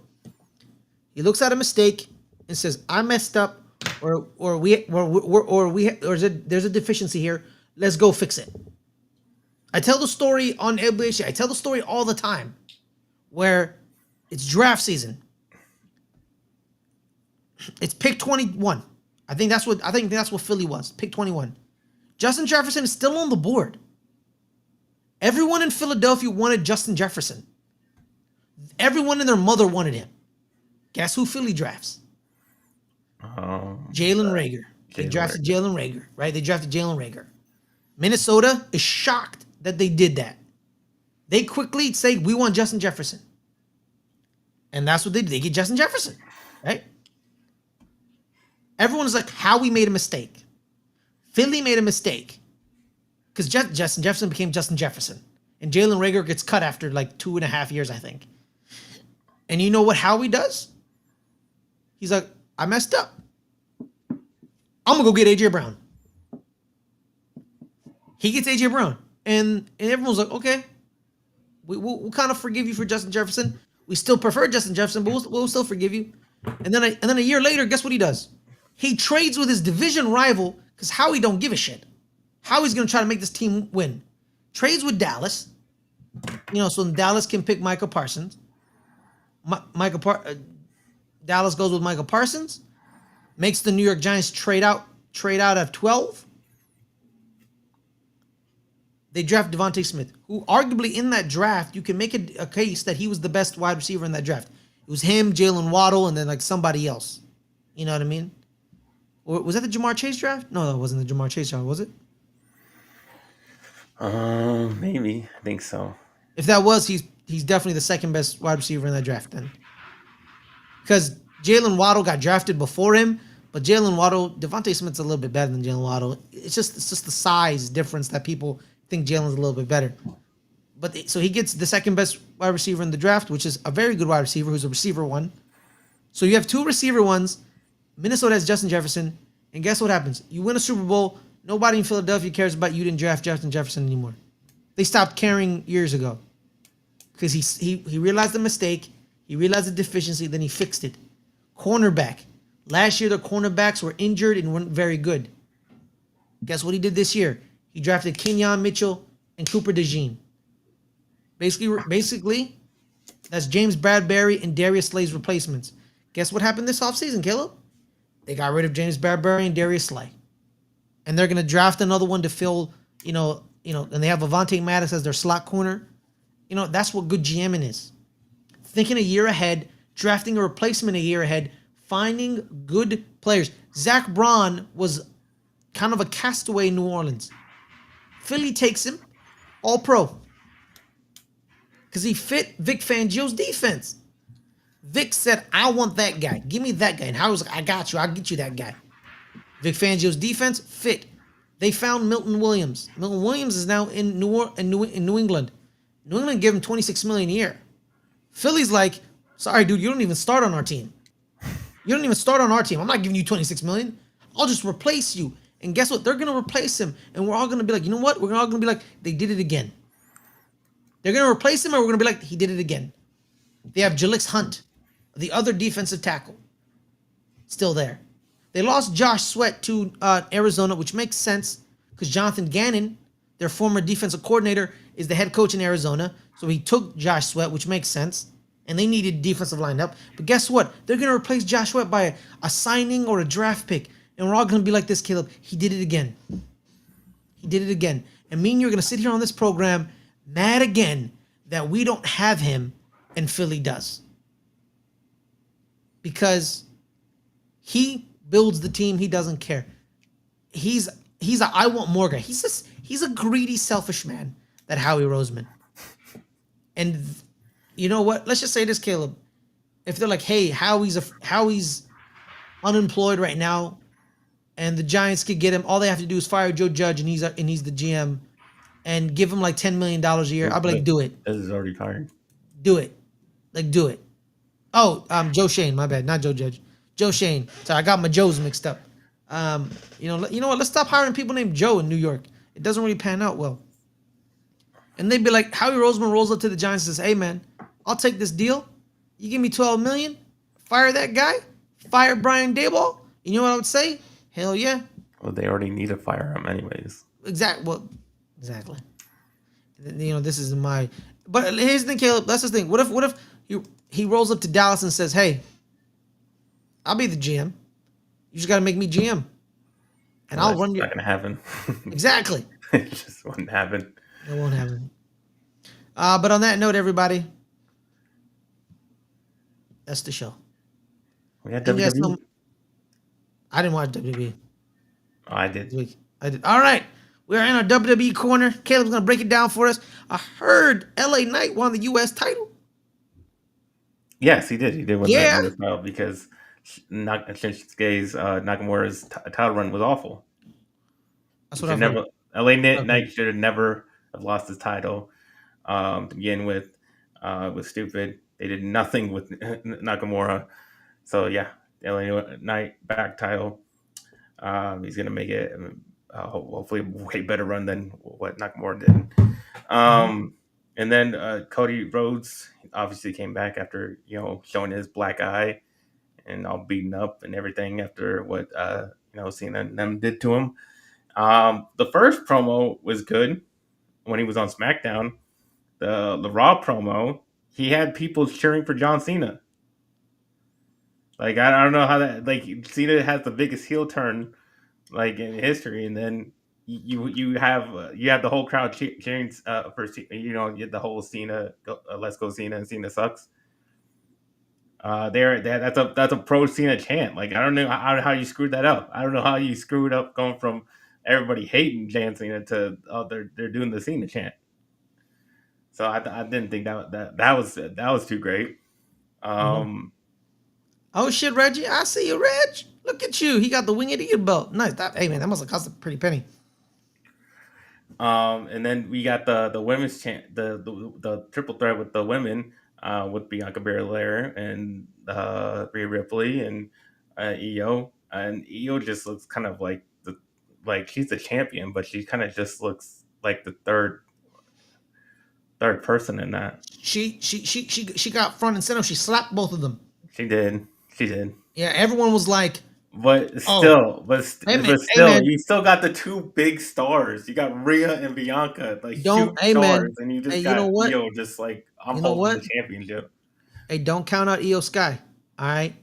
He looks at a mistake and says, "I messed up," or there's a deficiency here. Let's go fix it. I tell the story on LBHT. I tell the story all the time, where it's draft season. It's pick 21. I think that's what Philly was. Pick 21. Justin Jefferson is still on the board. Everyone in Philadelphia wanted Justin Jefferson. Everyone and their mother wanted him. Guess who Philly drafts? Jalen Reagor. They drafted Jalen Reagor, right? They drafted Jalen Reagor. Minnesota is shocked that they did that. They quickly say, we want Justin Jefferson. And that's what they did. They get Justin Jefferson, right? Everyone's like, Howie made a mistake. Philly made a mistake. Because Justin Jefferson became Justin Jefferson. And Jalen Reagor gets cut after like 2.5 years, I think. And you know what Howie does? He's like, I messed up. I'm going to go get A.J. Brown. He gets A.J. Brown. And everyone's like, okay, we'll kind of forgive you for Justin Jefferson. We still prefer Justin Jefferson, but we'll still forgive you. And then a year later, guess what he does? He trades with his division rival because Howie don't give a shit. Howie's going to try to make this team win. Trades with Dallas, so Dallas can pick Michael Parsons. Dallas goes with Michael Parsons, makes the New York Giants trade out at 12. They draft Devontae Smith, who arguably in that draft, you can make a case that he was the best wide receiver in that draft. It was him, Jalen Waddle, and then like somebody else. You know what I mean? Or was that the Jamar Chase draft? No, that wasn't the Jamar Chase draft, was it? Maybe. I think so. If that was, he's definitely the second best wide receiver in that draft then. Because Jalen Waddle got drafted before him, but Devontae Smith's a little bit better than Jalen Waddle. It's just the size difference that people think Jalen's a little bit better. So he gets the second best wide receiver in the draft, which is a very good wide receiver who's a receiver one. So you have two receiver ones. Minnesota has Justin Jefferson. And guess what happens? You win a Super Bowl. Nobody in Philadelphia cares about you didn't draft Justin Jefferson anymore. They stopped caring years ago. Because he realized the mistake. He realized the deficiency. Then he fixed it. Cornerback. Last year, the cornerbacks were injured and weren't very good. Guess what he did this year? He drafted Kenyon Mitchell and Cooper DeJean. Basically, that's James Bradbury and Darius Slay's replacements. Guess what happened this offseason, Caleb? They got rid of James Bradbury and Darius Slay. And they're going to draft another one to fill, and they have Avonte Maddox as their slot corner. That's what good GMing is. Thinking a year ahead, drafting a replacement a year ahead, finding good players. Zach Braun was kind of a castaway in New Orleans. Philly takes him, all pro. Because he fit Vic Fangio's defense. Vic said, I want that guy. Give me that guy. And Howard's like, I got you. I'll get you that guy. Vic Fangio's defense fit. They found Milton Williams. Milton Williams is now in New England. New England gave him $26 million a year. Philly's like, sorry, dude, you don't even start on our team. You don't even start on our team. I'm not giving you $26 million. I'll just replace you. And guess what? They're going to replace him. And we're all going to be like, you know what? We're all going to be like, they did it again. They're going to replace him, and we're going to be like, he did it again. They have Jalix Hunt, the other defensive tackle, still there. They lost Josh Sweat to Arizona, which makes sense because Jonathan Gannon, their former defensive coordinator, is the head coach in Arizona. So he took Josh Sweat, which makes sense. And they needed defensive lineup. But guess what? They're going to replace Josh Sweat by a signing or a draft pick. And we're all going to be like this, Caleb. He did it again. He did it again. And me and you're going to sit here on this program mad again that we don't have him and Philly does. Because he builds the team. He doesn't care. He's a I want more guy. He's a greedy, selfish man, that Howie Roseman. And you know what? Let's just say this, Caleb. If they're like, hey, Howie's unemployed right now, and the Giants could get him, all they have to do is fire Joe Judge, and he's the GM, and give him like $10 million a year. I'll be like, do it. This is already fired. Do it. Like, do it. Oh, Joe Shane, my bad, not Joe Judge. Joe Shane. Sorry, I got my Joes mixed up. You know what? Let's stop hiring people named Joe in New York. It doesn't really pan out well. And they'd be like, Howie Roseman rolls up to the Giants and says, hey, man, I'll take this deal. You give me $12 million, fire that guy, fire Brian Daboll. You know what I would say? Hell yeah. Well, they already need to fire him anyways. Exactly. This is my... But here's the thing, Caleb. That's the thing. What if he rolls up to Dallas and says, hey, I'll be the GM. You just got to make me GM. And I'll run your... It's not going to happen. Exactly. It just won't happen. It won't happen. But on that note, everybody, that's the show. We had And yes, WWE. I didn't watch WWE Oh, I this did. week. I did. All right. We're in our WWE corner. Caleb's going to break it down for us. I heard LA Knight won the U.S. title. Yes, he did. He did win Yeah. the US title because Shinsuke's Nakamura's title run was awful. That's He what I've should heard. never. LA Okay. Knight should have never have lost his title to begin with. It was stupid. They did nothing with Nakamura. So yeah, LA Knight back title. He's gonna make it hopefully a way better run than what Nakamura did. And then Cody Rhodes obviously came back after showing his black eye and all beaten up and everything after what Cena and them did to him. The first promo was good when he was on SmackDown. The Raw promo, he had people cheering for John Cena. Like I don't know how that Cena has the biggest heel turn in history, and then you have the whole crowd cheering for you get the whole Cena let's go Cena and Cena sucks. That's a pro Cena chant. Like I don't know how you screwed that up. I don't know how you screwed up going from everybody hating John Cena to they're doing the Cena chant. So I didn't think that was too great. Oh shit, Reggie! I see you, Reg. Look at you. He got the winged eagle belt. Nice. Hey man, that must have cost a pretty penny. And then we got the women's chant, the triple threat with the women, with Bianca Belair and Rhea Ripley and Io. And Io just looks kind of like she's the champion, but she kind of just looks like the third person in that. She got front and center. She slapped both of them. She did. Yeah, everyone was like, but still, you still got the two big stars. You got Rhea and Bianca, like huge stars, and you just got Io, just like I'm holding the championship. Hey, don't count out Io Sky. All right,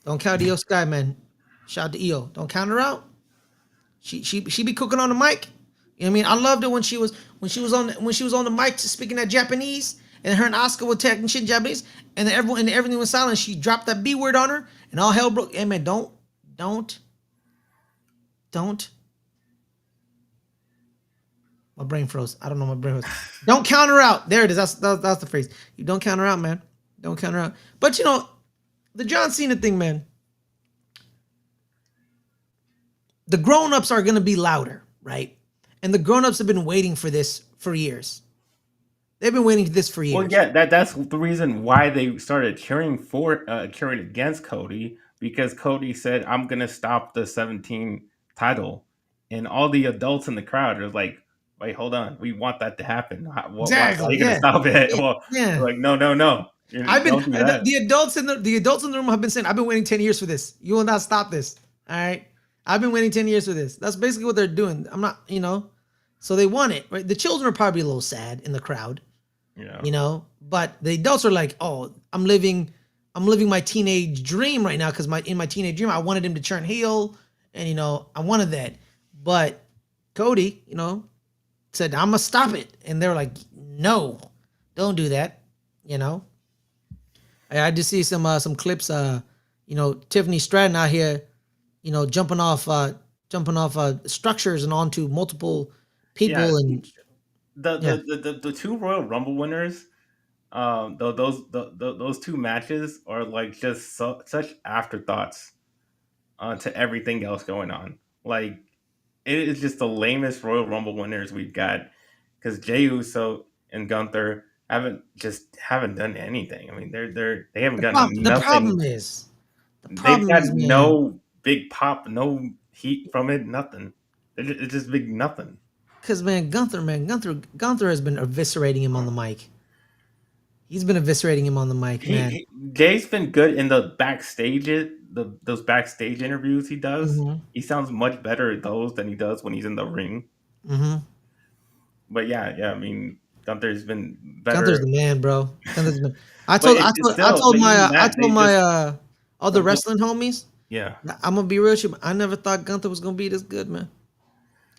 don't count Io Sky, man. Shout out to Io. Don't count her out. She be cooking on the mic. You know what I mean? I loved it when she was on the mic speaking that Japanese, and her and Asuka were talking shit in Japanese, and then everything was silent. She dropped that B word on her, and all hell broke. Hey man, don't. My brain froze. I don't know. My brain froze. Don't count her out. There it is. That's the phrase. You don't count her out, man. Don't count her out. But the John Cena thing, man. The grown-ups are gonna be louder, right? And the grown-ups have been waiting for this for years. They've been waiting for this for years. Well, yeah, that's the reason why they started cheering against Cody, because Cody said, "I'm gonna stop the 17 title," and all the adults in the crowd are like, "Wait, hold on, we want that to happen. Exactly. Why are you gonna stop it?" Yeah. Like, no. Don't do that. The adults in the room have been saying, "I've been waiting 10 years for this. You will not stop this." All right. I've been waiting 10 years for this. That's basically what they're doing. I'm not, so they want it, right? The children are probably a little sad in the crowd, but the adults are like, "Oh, I'm living my teenage dream right now." Cause in my teenage dream, I wanted him to turn heel and, I wanted that. But Cody, said, "I'm gonna stop it." And they were like, "No, don't do that." I just see some clips, Tiffany Stratton out here, jumping off structures and onto multiple people. And the two Royal Rumble winners, those two matches are like just such afterthoughts to everything else going on. Like it is just the lamest Royal Rumble winners we've got, because Jey Uso and Gunther haven't done anything. I mean, they haven't gotten nothing. The problem is, they've got no big pop, no heat from it, nothing. It's just big nothing. Because Gunther has been eviscerating him on the mic. He's been eviscerating him on the mic, man. Jay's been good in the backstage, those backstage interviews he does. Mm-hmm. He sounds much better at those than he does when he's in the ring. Mm-hmm. But yeah, I mean, Gunther's been better. Gunther's the man, bro. I told my other wrestling homies. Yeah, I'm gonna be real with you. I never thought Gunther was gonna be this good, man.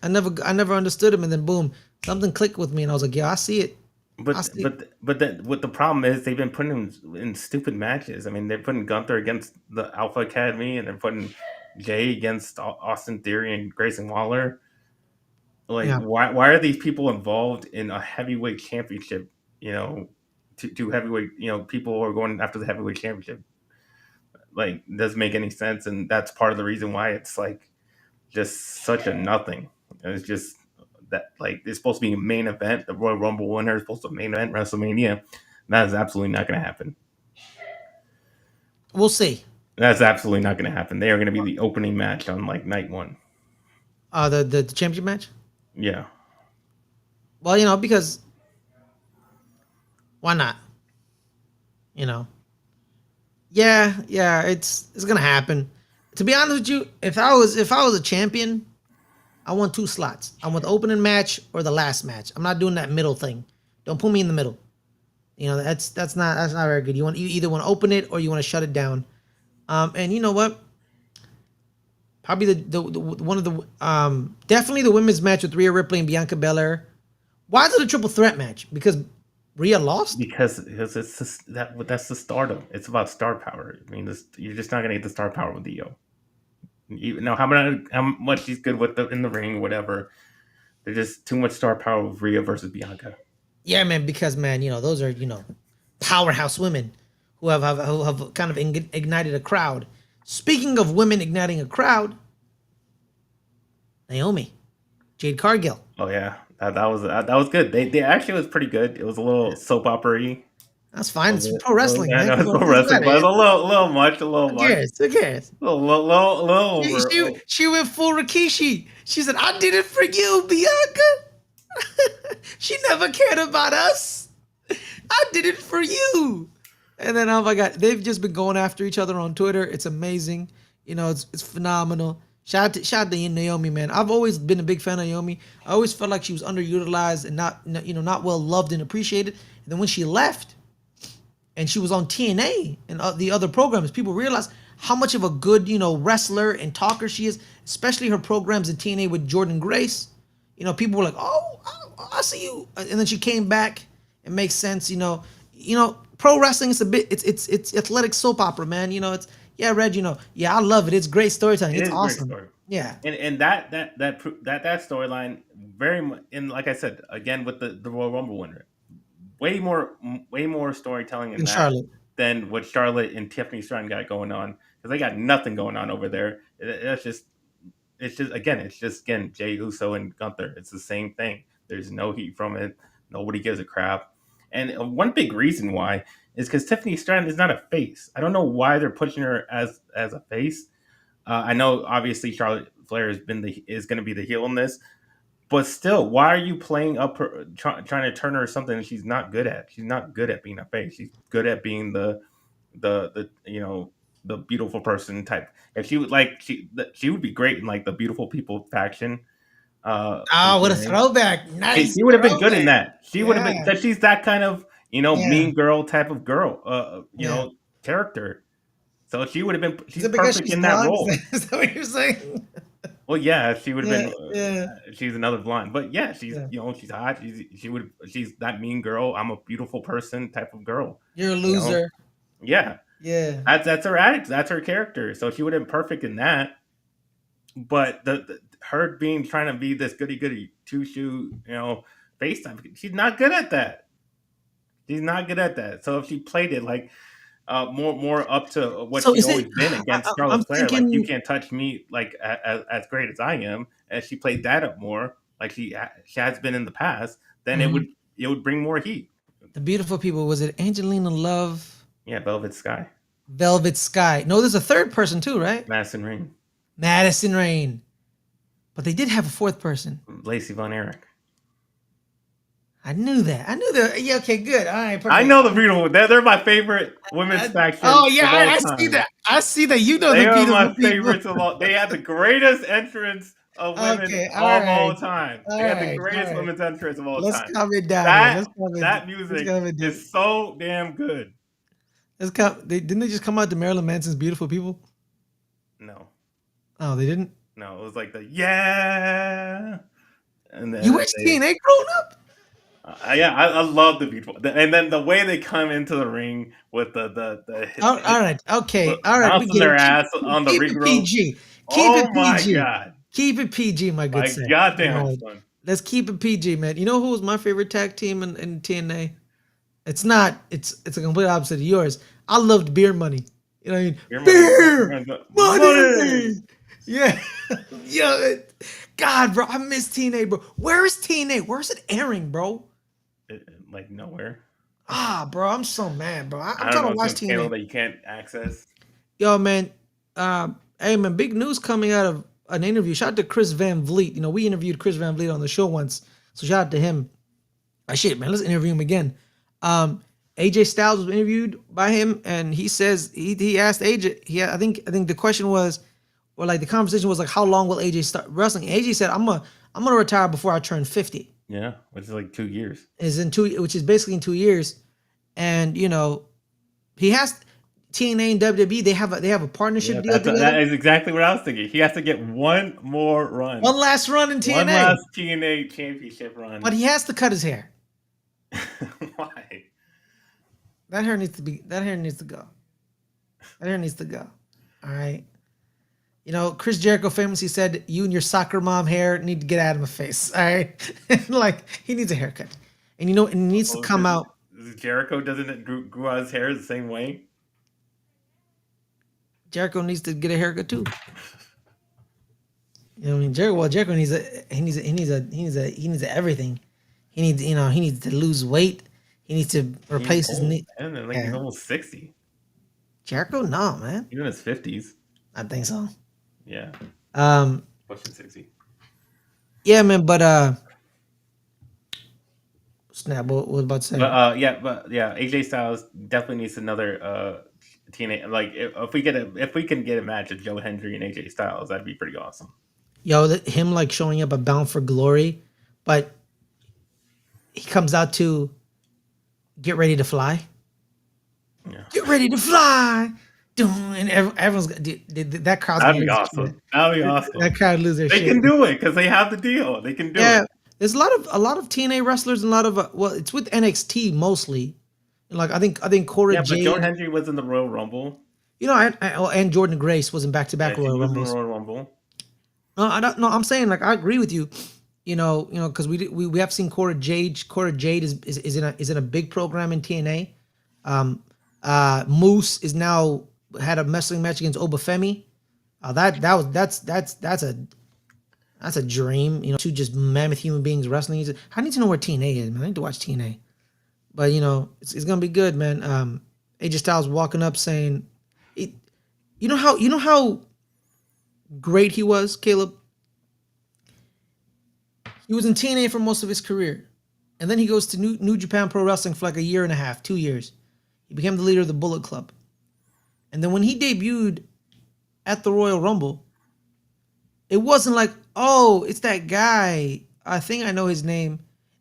I never understood him, and then boom, something clicked with me, and I was like, "Yeah, I see it. But then what the problem is, they've been putting him in stupid matches. I mean, they're putting Gunther against the Alpha Academy, and they're putting Jay against Austin Theory and Grayson Waller. Like, Yeah. why are these people involved in a heavyweight championship? You know, to heavyweight. You know, people are going after the heavyweight championship. Like, doesn't make any sense, and that's part of the reason why it's like just such a nothing. It's just that like it's supposed to be a main event. The Royal Rumble winner is supposed to main event WrestleMania. That is absolutely not going to happen. We'll see. That's absolutely not going to happen. They are going to be the opening match on like night one. The championship match. Yeah. Well, because why not? Yeah, it's gonna happen. To be honest with you, if I was a champion, I want 2 slots. I want the opening match or the last match. I'm not doing that middle thing. Don't put me in the middle. That's not very good. You either want to open it or you want to shut it down. And you know what? Probably the one of the definitely the women's match with Rhea Ripley and Bianca Belair. Why is it a triple threat match? Because Rhea lost? Because it's just, that's the stardom. It's about star power. I mean, you're just not going to get the star power with Io. How much she's good with in the ring, whatever. There's just too much star power with Rhea versus Bianca. Yeah, man. Because those are powerhouse women who have kind of ignited a crowd. Speaking of women igniting a crowd, Naomi, Jade Cargill. Oh yeah, that was good. They actually was pretty good. It was a little soap opera-y. That's fine. It's pro wrestling, Yeah, man. no, it's pro wrestling, but it's a little much. Who cares? A little over. She went full Rikishi. She said, "I did it for you, Bianca." She never cared about us. I did it for you. And then, oh my God, they've just been going after each other on Twitter. It's amazing. It's phenomenal. Shout out to Naomi, man. I've always been a big fan of Naomi. I always felt like she was underutilized and not well loved and appreciated. And then when she left and she was on TNA and the other programs, people realized how much of a good, wrestler and talker she is, especially her programs in TNA with Jordan Grace. People were like, "Oh, I see you." And then she came back. It makes sense, pro wrestling is it's athletic soap opera, man. Red, I love it. It's great storytelling. It's awesome. Story. Yeah. And that storyline very much, and like I said, again with the Royal Rumble winner, way more storytelling in that Charlotte than what Charlotte and Tiffany Stratton got going on, because they got nothing going on over there. It's just Jey Uso and Gunther. It's the same thing. There's no heat from it. Nobody gives a crap. And one big reason why is because Tiffany Stratton is not a face. I don't know why they're pushing her as a face. I know obviously Charlotte Flair is going to be the heel in this, but still, why are you playing up her, trying to turn her something she's not good at? She's not good at being a face. She's good at being the beautiful person type. If she would she would be great in like the beautiful people faction. What a throwback! Nice. She would have been good in that. She would have been, because she's that kind of mean girl type of girl, character. So she would have been. She's perfect in that role. Is that what you're saying? Well, yeah, she would have been. She's another blonde, but yeah, she's she's hot. She's that mean girl. I'm a beautiful person type of girl. You're a loser. Yeah. That's her attitude. That's her character. So she would have been perfect in that. But her trying to be this goody two shoe, FaceTime, she's not good at that. She's not good at that. So if she played it like more up to what she's always been against Charlotte Flair, like you can't touch me like as great as I am, and she played that up more like she has been in the past, then it would bring more heat. The beautiful people, was it Angelina Love? Yeah, Velvet Sky. No, there's a third person too, right? Madison Rain. But they did have a fourth person. Lacey Von Erich. I knew that. Yeah, okay, good. All right, perfect. I know the beautiful. They're my favorite women's faction. Oh yeah, I see that. I see that. You know, they are my favorites of all. They had the greatest entrance of women of all time. They had the greatest women's entrance of all time. Let's calm it down. That music is so damn good. Didn't they just come out to Marilyn Manson's Beautiful People? No. Oh, they didn't? No, it was like the yeah. And then you watched TNA growing up? I love the beautiful, and then the way they come into the ring with All right, okay, all right, we bouncing get their it. ass on the Keep ring it rope. PG. Keep Oh it my PG. god, Keep it PG, my good my sir. goddamn All right. son. Let's keep it PG, man. You know who was my favorite tag team in TNA? It's not. It's a complete opposite of yours. I loved Beer Money. You know what I mean? Your Beer money. Money. Yeah, yeah. God, bro, I miss TNA, bro. Where is TNA? Where's it airing, bro? Like nowhere. Bro, I'm so mad, bro. I'm I don't trying know. to It's watch some channel TNA. that you can't access. Yo, man. Hey, man, big news coming out of an interview. Shout out to Chris Van Vliet. You know, we interviewed Chris Van Vliet on the show once. So shout out to him. Shit, man, let's interview him again. AJ Styles was interviewed by him, and he says he asked AJ. I think the question was, or like the conversation was like, how long will AJ start wrestling? AJ said, I'm gonna retire before I turn 50. Yeah, which is like 2 years. Which is basically in 2 years. And you know, he has TNA and WWE. They have a partnership deal together. That is exactly what I was thinking. He has to get one more run. One last run in TNA. One last TNA championship run. But he has to cut his hair. Why? That hair needs to go. That hair needs to go. All right. You know, Chris Jericho famously said, "You and your soccer mom hair need to get out of my face." All right. Like, he needs a haircut. And you know, it needs to come out. Jericho doesn't grew out his hair the same way. Jericho needs to get a haircut too. You know what I mean? Jericho needs everything. He needs to lose weight. He needs to replace his knee. And then he's almost 60. Jericho, no, man. He's in his 50s. I think so. Yeah. Pushing 60. Yeah, man, but snap, what was about to say? But AJ Styles definitely needs another TNA. Like if we can get a match of Joe Hendry and AJ Styles, that'd be pretty awesome. Yo, him like showing up at Bound for Glory, but he comes out to Get Ready to Fly. Yeah. Get ready to fly. And everyone's that crowd's That'd be awesome. That'd be awesome. That crowd lose their shit. They can do it because they have the deal. They can do it. There's a lot of TNA wrestlers and a lot of it's with NXT mostly. Like I think Cora Jade. But Joe Hendry was in the Royal Rumble. You know, and Jordan Grace was in back-to-back Royal Rumbles. Royal Rumble. No, I don't. No, I'm saying like I agree with you. You know, because we have seen Cora Jade. Cora Jade is in a big program in TNA. Moose is now had a wrestling match against Obafemi. That's a dream. You know, two just mammoth human beings wrestling. I need to know where TNA is, man. I need to watch TNA. But you know, it's gonna be good, man. AJ Styles walking up saying, you know how great he was, Caleb. He was in TNA for most of his career, and then he goes to New Japan Pro Wrestling for like a year and a half, 2 years. He became the leader of the Bullet Club, and then when he debuted at the Royal Rumble, it wasn't like, oh, it's that guy. I think I know his name.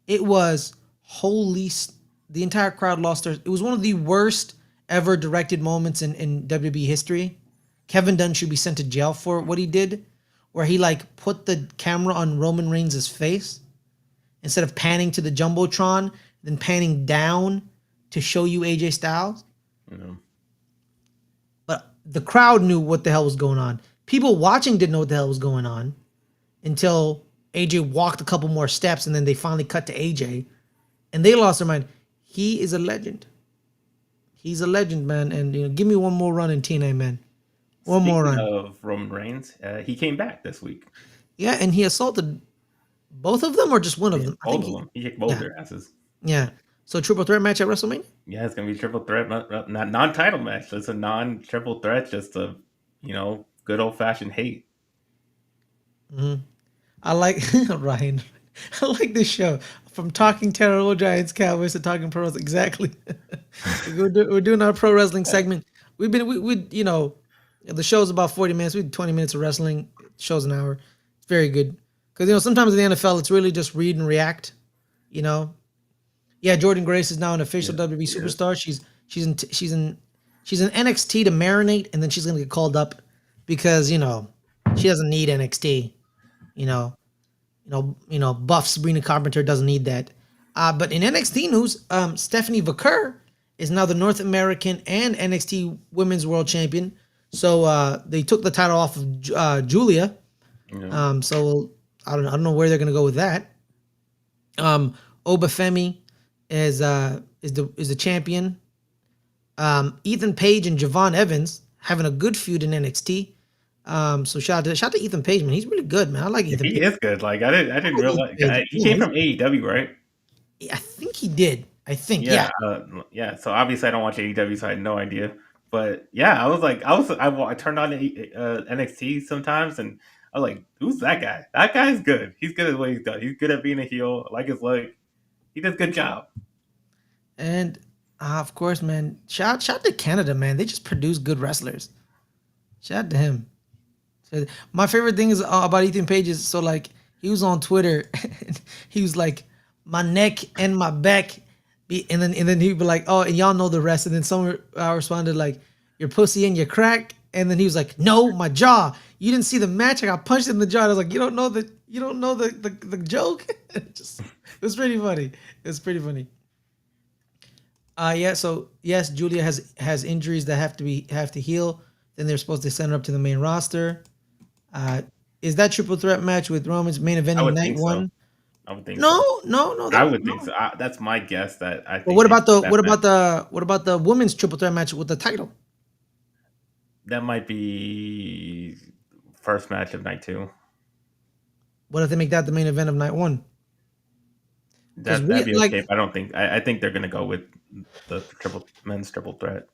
It was the entire crowd lost their. It was one of the worst ever directed moments in WWE history. Kevin Dunn should be sent to jail for what he did, where he like put the camera on Roman Reigns' face instead of panning to the Jumbotron, then panning down to show you AJ Styles. Mm-hmm. But the crowd knew what the hell was going on. People watching didn't know what the hell was going on until AJ walked a couple more steps, and then they finally cut to AJ, and they lost their mind. He is a legend. He's a legend, man. And give me one more run in TNA, man. One more run. Of Roman Reigns, he came back this week. Yeah, and he assaulted both of them or just one of them? Both of them. He kicked both their asses. Yeah. So triple threat match at WrestleMania? Yeah, it's gonna be a triple threat, not non-title match. It's a non-triple threat, just a good old-fashioned hate. Mm-hmm. I like Ryan. I like this show. From talking terrible Giants Cowboys to talking pro wrestling. Exactly. We're doing our pro wrestling segment. We the show's about 40 minutes. We did 20 minutes of wrestling. Show's an hour. It's very good. Because sometimes in the NFL it's really just read and react. Yeah, Jordan Grace is now an official WWE superstar. She's in NXT to marinate, and then she's gonna get called up because she doesn't need NXT. Buff Sabrina Carpenter doesn't need that. But in NXT news, Stephanie Vaquer is now the North American and NXT Women's World Champion. So they took the title off of Julia. So I don't know where they're gonna go with that. Obafemi is the champion. Ethan Page and Javon Evans having a good feud in NXT. So shout out to Ethan Page, man. He's really good, man. I like Ethan. He is good. Like I didn't realize he came from AEW, right? I think he did. Yeah. So obviously I don't watch AEW, so I had no idea. But yeah, I turned on NXT sometimes, and I was like, "Who's that guy? That guy's good. He's good at what he's done. He's good at being a heel. I like his look. He does a good job." And of course, man, shout to Canada, man. They just produce good wrestlers. Shout out to him. So my favorite thing is about Ethan Page is like he was on Twitter and he was like, my neck and my back, and then he'd be like, oh, and y'all know the rest. And then someone responded like, your pussy and your crack. And then he was like, no, my jaw. You didn't see the match. I got punched in the jaw. I was like, you don't know the joke. It was pretty funny. It was pretty funny. So yes, Julia has injuries that have to heal. Then they're supposed to send her up to the main roster. Is that triple threat match with Roman's main event in night one? I would think no. I would think so. That's my guess. That I think. But what about the women's triple threat match with the title? That might be first match of night 2. What if they make that the main event of night 1? That'd be okay. I think they're gonna go with the men's triple threat.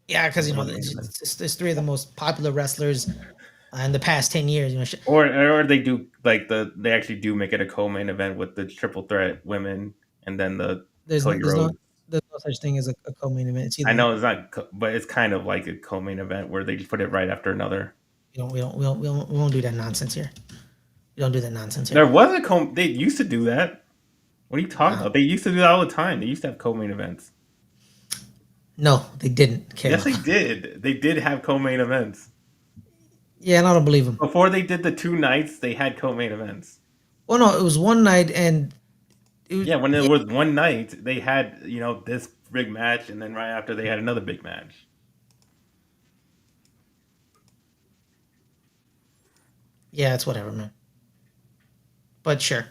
Yeah, because it's 3 of the most popular wrestlers in the past 10 years. Or they do they actually do make it a co-main event with the triple threat women, and then there's no such thing as a co-main event. I know it's not, but it's kind of like a co-main event where they just put it right after another. We won't do that nonsense here. We don't do that nonsense here. There was they used to do that. What are you talking about? They used to do that all the time. They used to have co-main events. No, they didn't. Yes, they did. They did have co-main events. Yeah, and I don't believe them. Before they did the 2 nights, they had co-main events. Well, no, it was one night, and when it was one night, they had this big match, and then right after they had another big match. Yeah, it's whatever, man. But sure.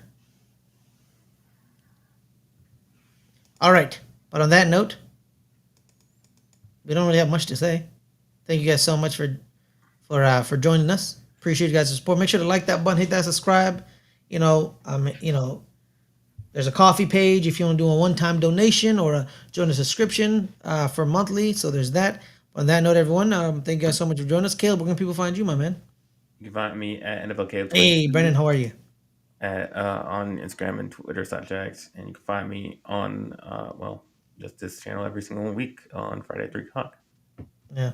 All right, but on that note, we don't really have much to say. Thank you guys so much for joining us. Appreciate you guys' support. Make sure to like that button, hit that subscribe. There's a coffee page if you want to do a one-time donation or join a subscription for monthly. So there's that. On that note, everyone, thank you guys so much for joining us. Caleb, where can people find you, my man? You can find me at NFL Caleb. Hey, Brendan, how are you? On Instagram and Twitter, @Jags, and you can find me on just this channel every single week on Friday at 3 o'clock. Yeah.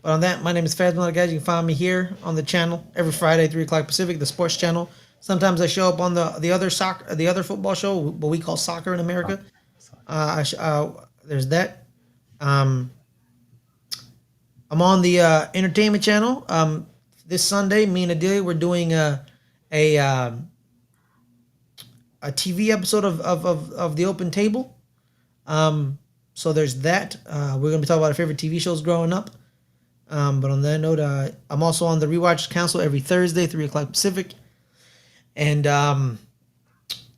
But on that, my name is Fazman, guys. You can find me here on the channel every Friday, 3 o'clock Pacific, the sports channel. Sometimes I show up on the other football show, what we call soccer in America. There's that. I'm on the entertainment channel. This Sunday, me and Adelia, we're doing a TV episode of The Open Table. So there's that. We're gonna be talking about our favorite TV shows growing up. But on that note, I'm also on the Rewatch Council every Thursday, 3 o'clock Pacific. And I'm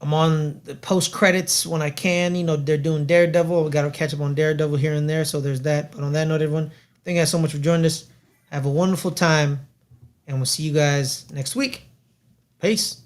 on the post credits when I can. They're doing Daredevil. We got to catch up on Daredevil here and there. So there's that. But on that note, everyone, thank you guys so much for joining us. Have a wonderful time. And we'll see you guys next week. Peace.